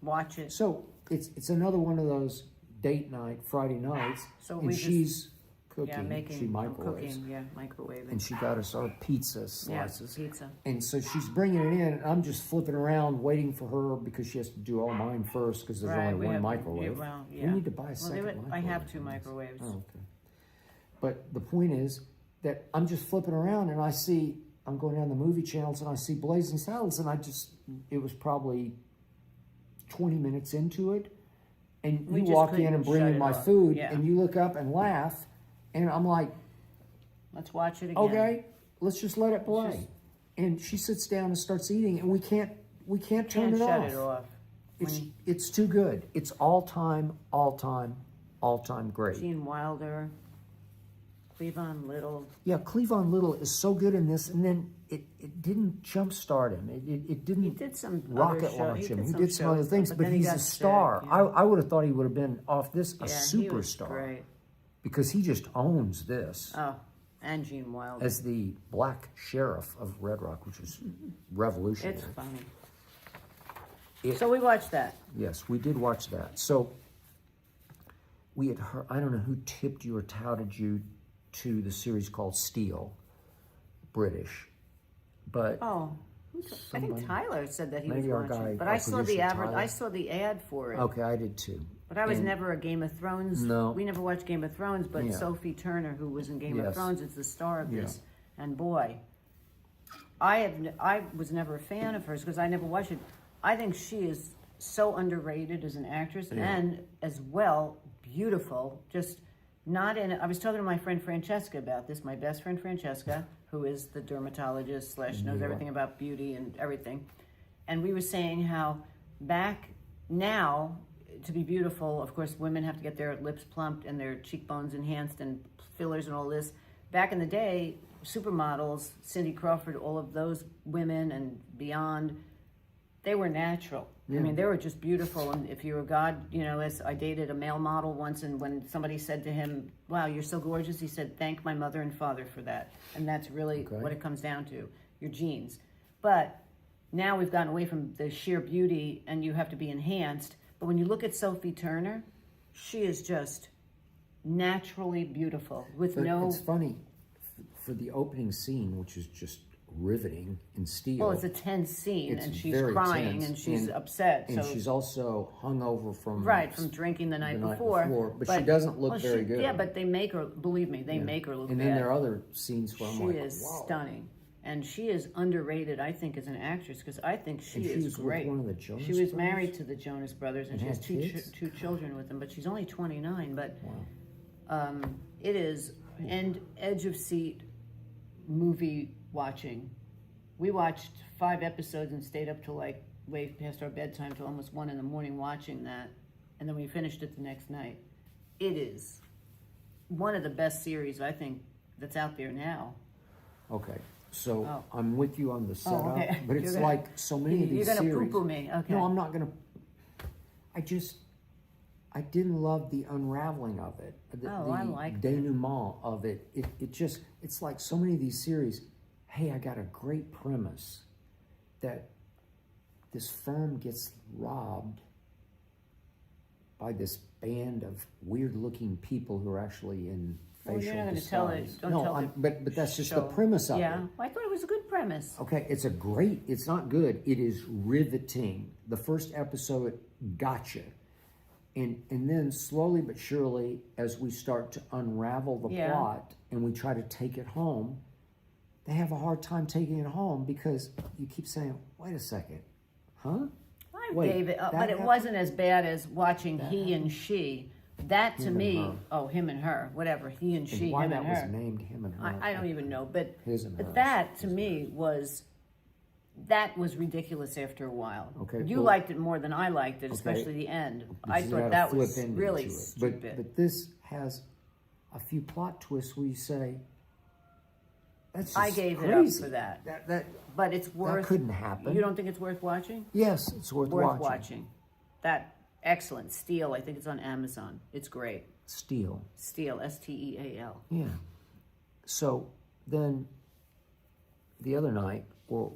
Watch it. So it's another one of those date night Friday nights, So and we just- she's cooking. Yeah, making she microwaves, cooking. Yeah, microwaving. and she got us our pizza Yeah, slices. pizza. And so she's bringing it in, and I'm just flipping around waiting for her because she has to do all mine first because there's Right, only we one have- microwave. well, We yeah. need to buy a Well, second microwave. I have 2 microwaves. Oh, okay. But the point is that I'm just flipping around and I'm going down the movie channels and I see Blazing Saddles, and it was probably 20 minutes into it, and We you just walk in couldn't and bring shut in it my off. food, Yeah. and you look up and laugh, and I'm like, Let's watch it again. okay, let's just let it play. just- And she sits down and starts eating, and we can't turn Can't it shut off. it off. It's too good. It's all time great. Gene Wilder. Cleavon Little. Yeah, Cleavon Little is so good in this, and then it didn't jumpstart him. It didn't He did some rocket other launch him. He some did some other shows, things, but then he he's got a star. sick, yeah. I would have thought he would have been off this a He was superstar great. because he just owns this Oh, and Gene Wilder. as the black sheriff of Red Rock, which is revolutionary. It's funny. It- So we watched that. Yes, we did watch that. So we had heard, I don't know who tipped you or touted you to the series called Steel, British, but Oh, I think Somebody- Tyler said that he was maybe our watching, guy, but our I saw the producer, advert. Tyler. I saw the ad for it. okay, I did too. But I was And- never a Game of Thrones. No. We never watched Game of Thrones, but Yeah. Sophie Turner, who was in Game of Yes. Thrones, is the star of Yeah. this. And boy, I was never a fan of hers because I never watched it. I think she is so underrated as an actress and as well beautiful. Just not in. I was talking to my friend Francesca about this. My best friend Francesca, who is the dermatologist / knows everything about beauty and everything, and we were saying how back now to be beautiful, of course, women have to get their lips plumped and their cheekbones enhanced and fillers and all this. Back in the day, supermodels, Cindy Crawford, all of those women and beyond, they were natural. I mean, they were just beautiful. And if you were God, as I dated a male model once, and when somebody said to him, "Wow, you're so gorgeous," he said, "Thank my mother and father for that." And that's really what it comes down to, your genes. But now we've gotten away from the sheer beauty and you have to be enhanced. But when you look at Sophie Turner, she is just naturally beautiful with But no... it's funny, for the opening scene, which is just riveting in Steel. Well, it's a tense scene, it's and she's very crying, tense, and she's upset. And so she's also hungover from from drinking the night before. But she doesn't look very good. Yeah, but they make her, believe me, they make her look And bad. then there are other scenes where I'm She like, is wow. stunning. And she is underrated, I think, as an actress, because I think she And she is was with great. one of the Jonas she was Brothers? married to the Jonas Brothers, and she has had two kids? two children with them, but she's only 29. But it is end edge of seat movie watching. We watched 5 episodes and stayed up till like way past our bedtime till almost 1 a.m. watching that, and then we finished it the next night. It is one of the best series I think that's out there now. Okay, so I'm with you on the setup, okay. but it's You're gonna- like so many of these You're gonna series. poo-poo me, okay? No, I'm not gonna. I didn't love the unraveling of it. I liked the denouement of it. It's like so many of these series. Hey, I got a great premise that this firm gets robbed by this band of weird-looking people who are actually in facial Well, you're not going to disguise. tell it. Don't no, tell I'm, the but that's just show. the premise of it. Yeah, I thought it was a good premise. Okay, it's not good. It is riveting. The first episode got you. And then slowly but surely, as we start to unravel the plot and we try to take it home, they have a hard time taking it home because you keep saying, wait a second, huh? I Wait, gave it, that but it happened? wasn't as bad as watching he and she. That to Him and me, her. him and her, whatever, he and she, Why him that and was her. named him and her. I don't even know, but His and hers. that to me was ridiculous after a while. Okay, You well- liked it more than I liked it, especially the end. I Because you thought gotta that flip was into really it. stupid. But this has a few plot twists where you say, that's just I gave it crazy. up for that. That But it's worth. couldn't happen. You don't think it's worth watching? yes, it's worth Watching. That excellent. Steel. I think it's on Amazon. It's great. Steel. Steel. Steal. Yeah. So then the other night, we're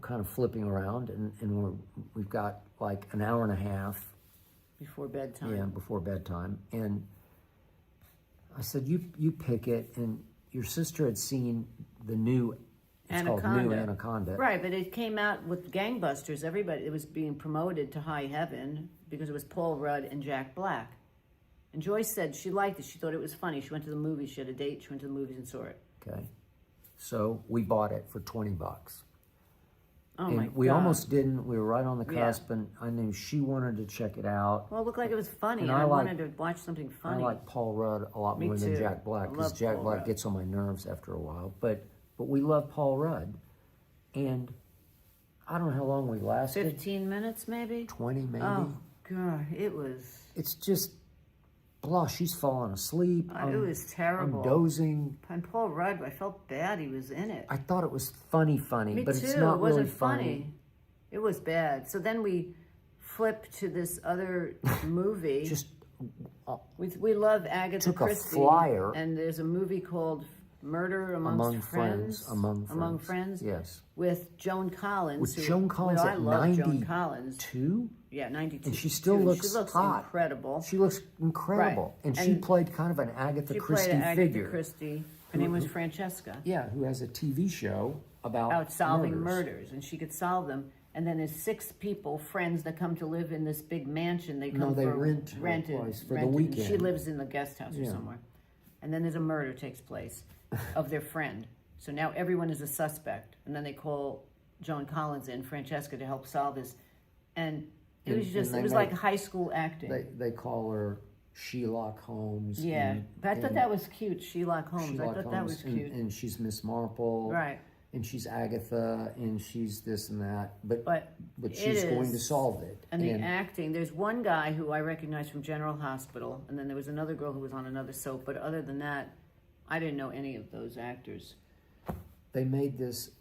kind of flipping around and we've got like an hour and a half Before bedtime. before bedtime. And I said, you pick it. And your sister had seen the new, it's called New Anaconda. Right, but it came out with gangbusters. Everybody, it was being promoted to high heaven because it was Paul Rudd and Jack Black. And Joyce said she liked it. She thought it was funny. She went to the movies. She had a date. She went to the movies and saw it. Okay. So we bought it for $20. Oh and my we God. almost didn't. We were right on the cusp, and I knew she wanted to check it out. Well, it looked like it was funny. And And I I like- wanted to watch something funny. I like Paul Rudd a lot Me more than too. Jack Black I because love Jack Paul Black Rudd. gets on my nerves after a while. But we love Paul Rudd, and I don't know how long we lasted. 15 minutes, maybe? 20 maybe. Oh, God, it was... It's just blah, she's falling asleep. It was terrible. I'm dozing. And Paul Rudd, I felt bad he was in it. I thought it was funny, Me but too. it's not It wasn't really funny. It was bad. So then we flipped to this other movie. Just we love Agatha took a Christie. flyer. And there's a movie called Murder Among Friends. Among Friends. Yes. With Joan Collins. With Joan Collins I at love Joan Collins. 92? Yeah, 92. And she still looks hot. Incredible. She looks incredible. Right. And she played kind of an Agatha Christie figure. figure. Christie. Her name was Francesca. Yeah, who has a TV show about solving murders. And she could solve them. And then there's 6 people, friends, that come to live in this big mansion. They come rent a place for the weekend. She lives in the guest house or somewhere. And then there's a murder takes place of their friend. So now everyone is a suspect. And then they call Joan Collins in, Francesca, to help solve this. And it was like high school acting. They call her Sherlock Holmes. Yeah, but I thought that was cute, Sherlock Holmes. I thought that was cute. And she's Miss Marple. Right. And she's Agatha, and she's this and that. But she's it going to is. solve it. And the acting, there's one guy who I recognize from General Hospital, and then there was another girl who was on another soap. But other than that, I didn't know any of those actors. They made this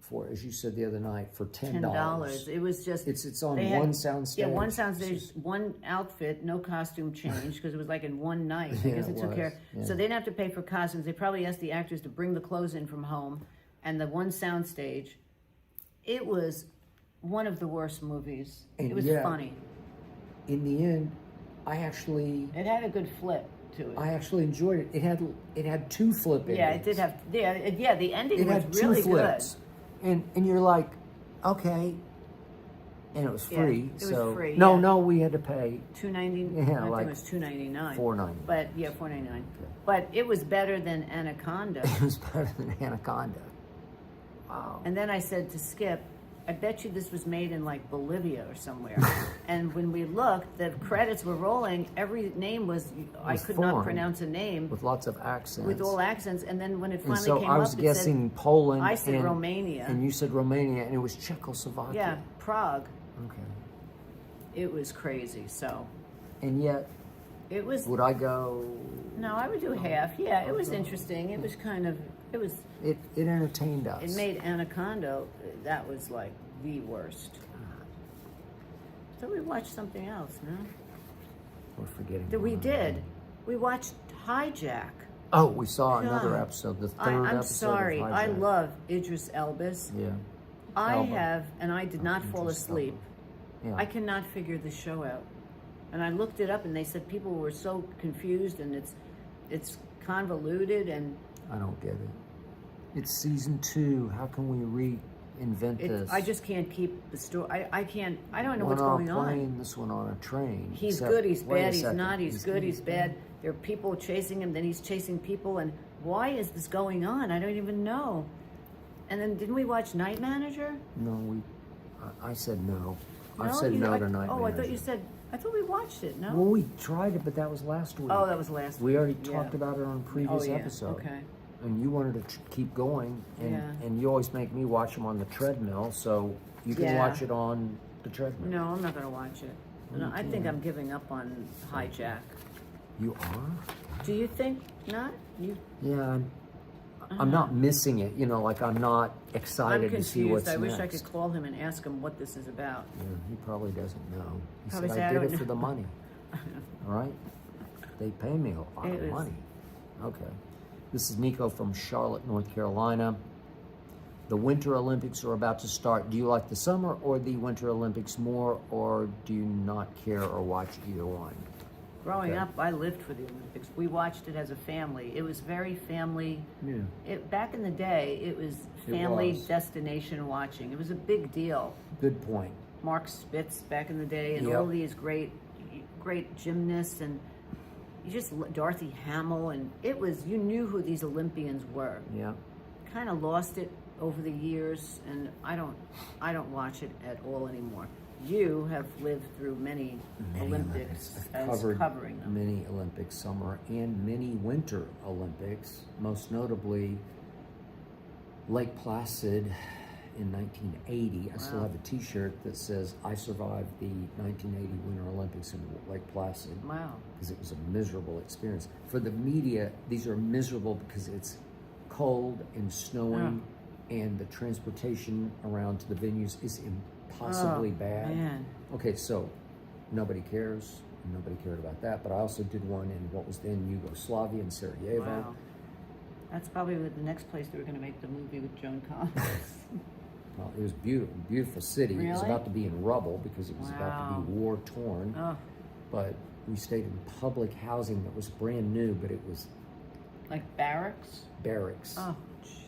for, as you said the other night, for $10. $10. It was just it's on one soundstage. Yeah, one soundstage, one outfit, no costume change because it was like in one night. I guess it took care. So they didn't have to pay for costumes. They probably asked the actors to bring the clothes in from home, and the one soundstage. It was one of the worst movies. And it was funny. In the end, It had a good flip to it. I actually enjoyed it. It had 2 flip endings. Yeah, it did have. Yeah, the ending was had really 2 flips. Good. And you're like, okay. And it was free. It was free. No, we had to pay $2.99. Yeah, I like think it was $2.99. $4.99. But yeah, $4.99. But it was better than Anaconda. It was better than Anaconda. Wow. And then I said to Skip, I bet you this was made in like Bolivia or somewhere. And when we looked, the credits were rolling. Every name was I could foreign, not pronounce a name. with lots of accents. With all accents. And then when it finally and so came I was up, guessing Poland. I said Romania. And you said Romania, and it was Czechoslovakia. Yeah, Prague. Okay. It was crazy. So. And yet, it was. Would I go? No, I would do half. Yeah, it was interesting. It was kind of. It was. It entertained us. It made Anaconda. That was like the worst. So we watched something else, no? We're forgetting. We did. We watched Hijack. Oh, we saw another episode, the third episode. I'm sorry. Of Hijack. I love Idris Elbas. Yeah. And I did not fall asleep. Yeah. I cannot figure the show out. And I looked it up, and they said people were so confused, and it's convoluted, and I don't get it. It's season 2. How can we reinvent this? I just can't keep the story. I can't. I don't know what's on going a plane, on. This one on a train. He's good. He's bad. He's not. He's good. He's bad. There are people chasing him. Then he's chasing people. And why is this going on? I don't even know. And then didn't we watch Night Manager? No, I said no. No, I said no to Night Manager. Oh, I thought you said. I thought we watched it. No. Well, we tried it, but that was last week. Oh, that was last week. We already talked about it on a previous Oh, yeah. episode. Okay. And you wanted to keep going, and you always make me watch them on the treadmill, so you can watch it on the treadmill. No, I'm not going to watch it. No, I think I'm giving up on Hijack. You are? Do you think not? Yeah, I'm not missing it. You know, like I'm not excited to see what's I wish next. I could call him and ask him what this is about. Yeah, he probably doesn't know. He Probably said, say, I "I did don't it for know." the money. All right? They pay me a lot of money. Okay. This is Nico from Charlotte, North Carolina. The Winter Olympics are about to start. Do you like the summer or the Winter Olympics more, or do you not care or watch either one? Growing up, I lived for the Olympics. We watched it as a family. It was very family. Yeah. Back in the day, it was family destination watching. It was a big deal. Good point. Mark Spitz back in the day, and all these great gymnasts, and Dorothy Hamill, and you knew who these Olympians were. Yeah. Kind of lost it over the years, and I don't watch it at all anymore. You have lived through many Olympics as covering them. Many Olympics, summer and many Winter Olympics, most notably Lake Placid in 1980. I still Wow. have a T-shirt that says, I survived the 1980 Winter Olympics in Lake Placid. Wow. Because it was a miserable experience. For the media, these are miserable because it's cold and snowing, and the transportation around to the venues is impossibly bad. Man. Okay, so nobody cares. Nobody cared about that. But I also did one in what was then Yugoslavia in Sarajevo. Wow. That's probably the next place they were going to make the movie with Joan Collins. Well, it was beautiful, beautiful city. It was Really? about to be in rubble because it was about to be war torn. Oh, But we stayed in public housing that was brand new, but it was like barracks? barracks Oh,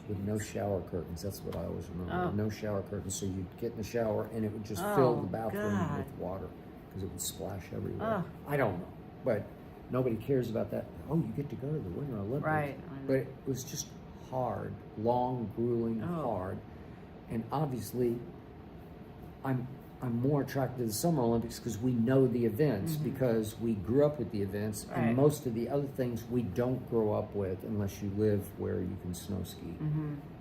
with no shower curtains. That's what I always remember. Oh. No shower curtains, so you'd get in the shower and it would just Oh, fill the bathroom God. with water because it would splash everywhere. Oh. I don't know, but nobody cares about that. Oh, you get to go to the Winter Olympics. Right. But it was just hard, long, grueling, hard. And obviously, I'm more attracted to the Summer Olympics because we know the events, because we grew up with the events, Right. and most of the other things we don't grow up with unless you live where you can snow ski.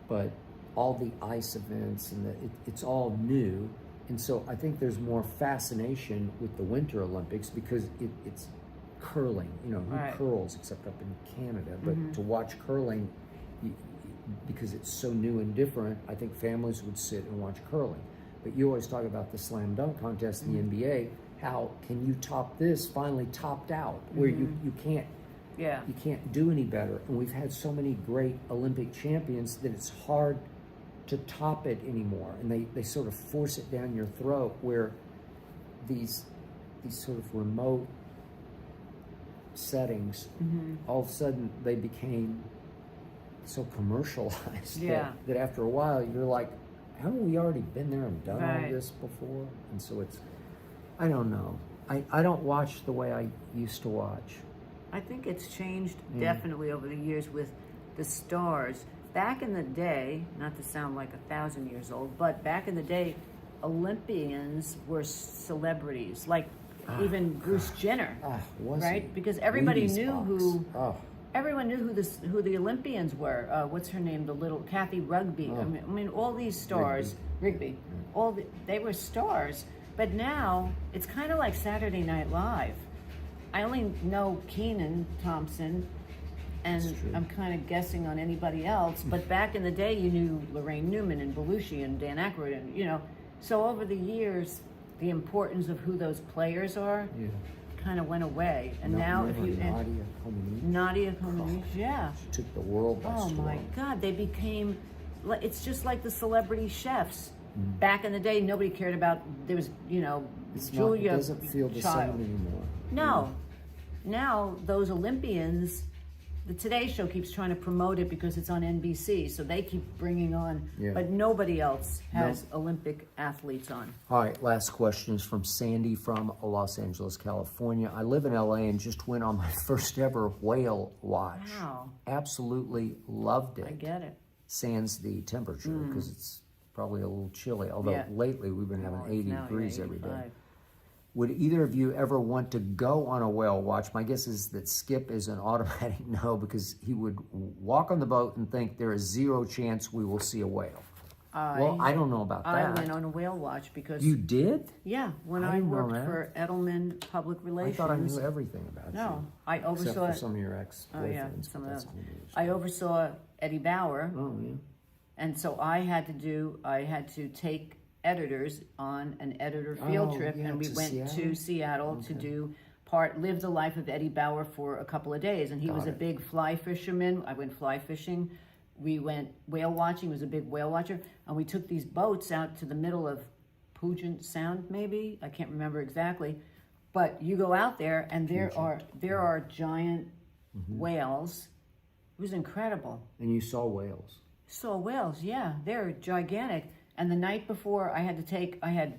But all the ice events and it's all new, and so I think there's more fascination with the Winter Olympics because it's curling. You know, who Right. curls except up in Canada? But to watch curling, because it's so new and different, I think families would sit and watch curling. But you always talk about the slam dunk contest in the NBA. How can you top this? Finally topped out, where you can't yeah. you can't do any better. And we've had so many great Olympic champions that it's hard to top it anymore. And they sort of force it down your throat, where these sort of remote settings, all of a sudden they became so commercialized that after a while you're like, haven't we already been there and done all this before? And so it's, I don't know. I don't watch the way I used to watch. I think it's changed definitely over the years with the stars. Back in the day, not to sound like 1,000 years old, but back in the day, Olympians were celebrities, like even Bruce Jenner, Was right? he? Because everybody Wheaties knew box. everyone knew who the Olympians were. What's her name? The little Kathy Rugby. I mean, all these stars, Rigby, they were stars. But now it's kind of like Saturday Night Live. I only know Kenan Thompson, and I'm kind of guessing on anybody else. But back in the day, you knew Lorraine Newman and Belushi and Dan Aykroyd, and So over the years, the importance of who those players are kind of went away. And now, if you Nadia Comaneci, she took the world by storm. Oh my God, they became. It's just like the celebrity chefs. Back in the day, nobody cared about. There was, Julia. It doesn't feel the same anymore. No, now those Olympians. The Today Show keeps trying to promote it because it's on NBC, so they keep bringing on. But nobody else has Olympic athletes on. All right, last question is from Sandy from Los Angeles, California. I live in LA and just went on my first ever whale watch. Wow. Absolutely loved it. I get it. Sans the temperature, because it's probably a little chilly. Although lately we've been having 80 degrees every day. Would either of you ever want to go on a whale watch? My guess is that Skip is an automatic no, because he would walk on the boat and think there is zero chance we will see a whale. Well, I don't know about that. I went on a whale watch because... You did? Yeah, when I didn't know worked that. for Edelman Public Relations. I thought I knew everything about you. No, I oversaw... Except for some of your ex-boyfriends. some of that's those. cool news. I oversaw Eddie Bauer. Oh, yeah. And so I had to take editors on an editor field trip, and we went to Seattle to live the life of Eddie Bauer for a couple of days. And he was a big fly fisherman. I went fly fishing. We went whale watching. He was a big whale watcher. And we took these boats out to the middle of Puget Sound, maybe. I can't remember exactly. But you go out there, and there are giant whales. It was incredible. And you saw whales? Saw whales, yeah. They're gigantic. And the night before, I had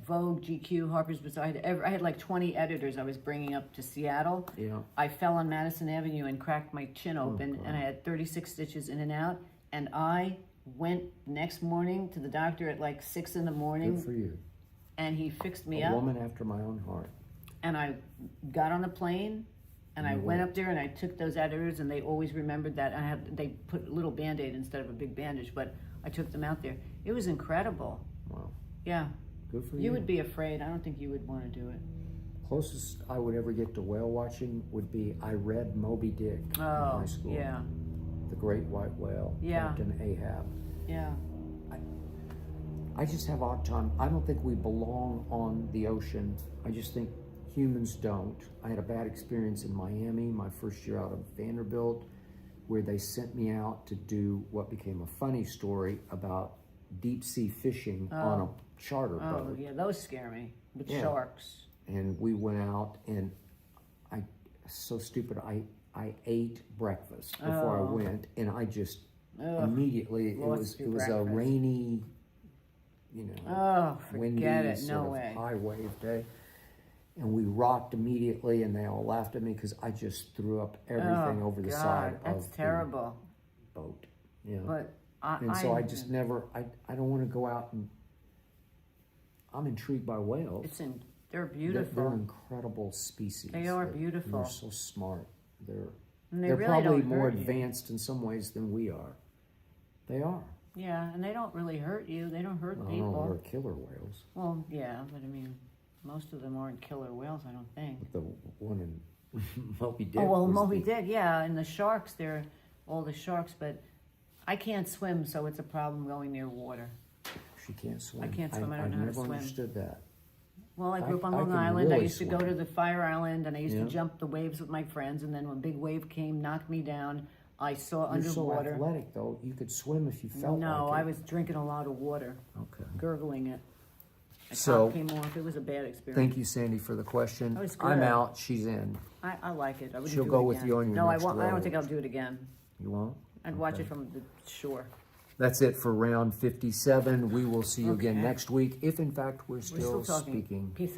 Vogue, GQ, Harper's Bazaar. I had like 20 editors I was bringing up to Seattle. Yeah. I fell on Madison Avenue and cracked my chin open, and I had 36 stitches in and out. And I went next morning to the doctor at like 6 in the morning. Good for you. And he fixed me up. A woman after my own heart. And I got on the plane, and I went up there, and I took those editors, and they always remembered that. They put a little Band-Aid instead of a big bandage, but I took them out there. It was incredible. Wow. Yeah. Good for you. You would be afraid. I don't think you would want to do it. Closest I would ever get to whale watching would be I read Moby Dick in Oh, high school. yeah. The Great White Whale. Yeah. Captain Ahab. Yeah. I just have a hard time. I don't think we belong on the ocean. I just think humans don't. I had a bad experience in Miami my first year out of Vanderbilt, where they sent me out to do what became a funny story about deep sea fishing on a charter Oh, boat. yeah. Those scare me with Yeah. sharks. And we went out, and so stupid, I ate breakfast before I went, and I just immediately, it was a breakfast. rainy, you know, Oh, windy, forget it. sort No of way. high wave day. And we rocked immediately, and they all laughed at me because I just threw up everything over the side That's of terrible. the boat. Yeah. But And so I just never, I don't want to go out and, I'm intrigued by whales. They're They're beautiful. incredible species. They are beautiful. They're so smart. And They're really probably don't more hurt you. advanced in some ways than we are. They are. Yeah, and they don't really hurt you. They don't hurt I don't people. know, they're killer whales. Well, yeah, but I mean, most of them aren't killer whales, I don't think. But the one in Moby Dick. Oh, well, was Moby the- Dick, yeah, and the sharks, they're all the sharks, but I can't swim, so it's a problem going near water. She can't swim. I can't swim, I don't know how to never swim. understood that. Well, I grew up on I Long can Island. I really used to go swim. to the Fire Island, and I used Yeah. to jump the waves with my friends, and then when a big wave came, knocked me down, I saw You're so underwater. athletic, though. You could swim if you felt No, like I it. was drinking a lot of water, Okay. gurgling it. My So, top came off. It was a bad experience. Thank you, Sandy, for the question. That was I'm good. out. She's in. I like it. I wouldn't She'll do go it with again. you on your No, next I don't road. think I'll do it again. You won't? I'd watch it from the shore. That's it for round 57. We will see you again Okay. next week, if in fact we're We're still still talking. speaking. Peace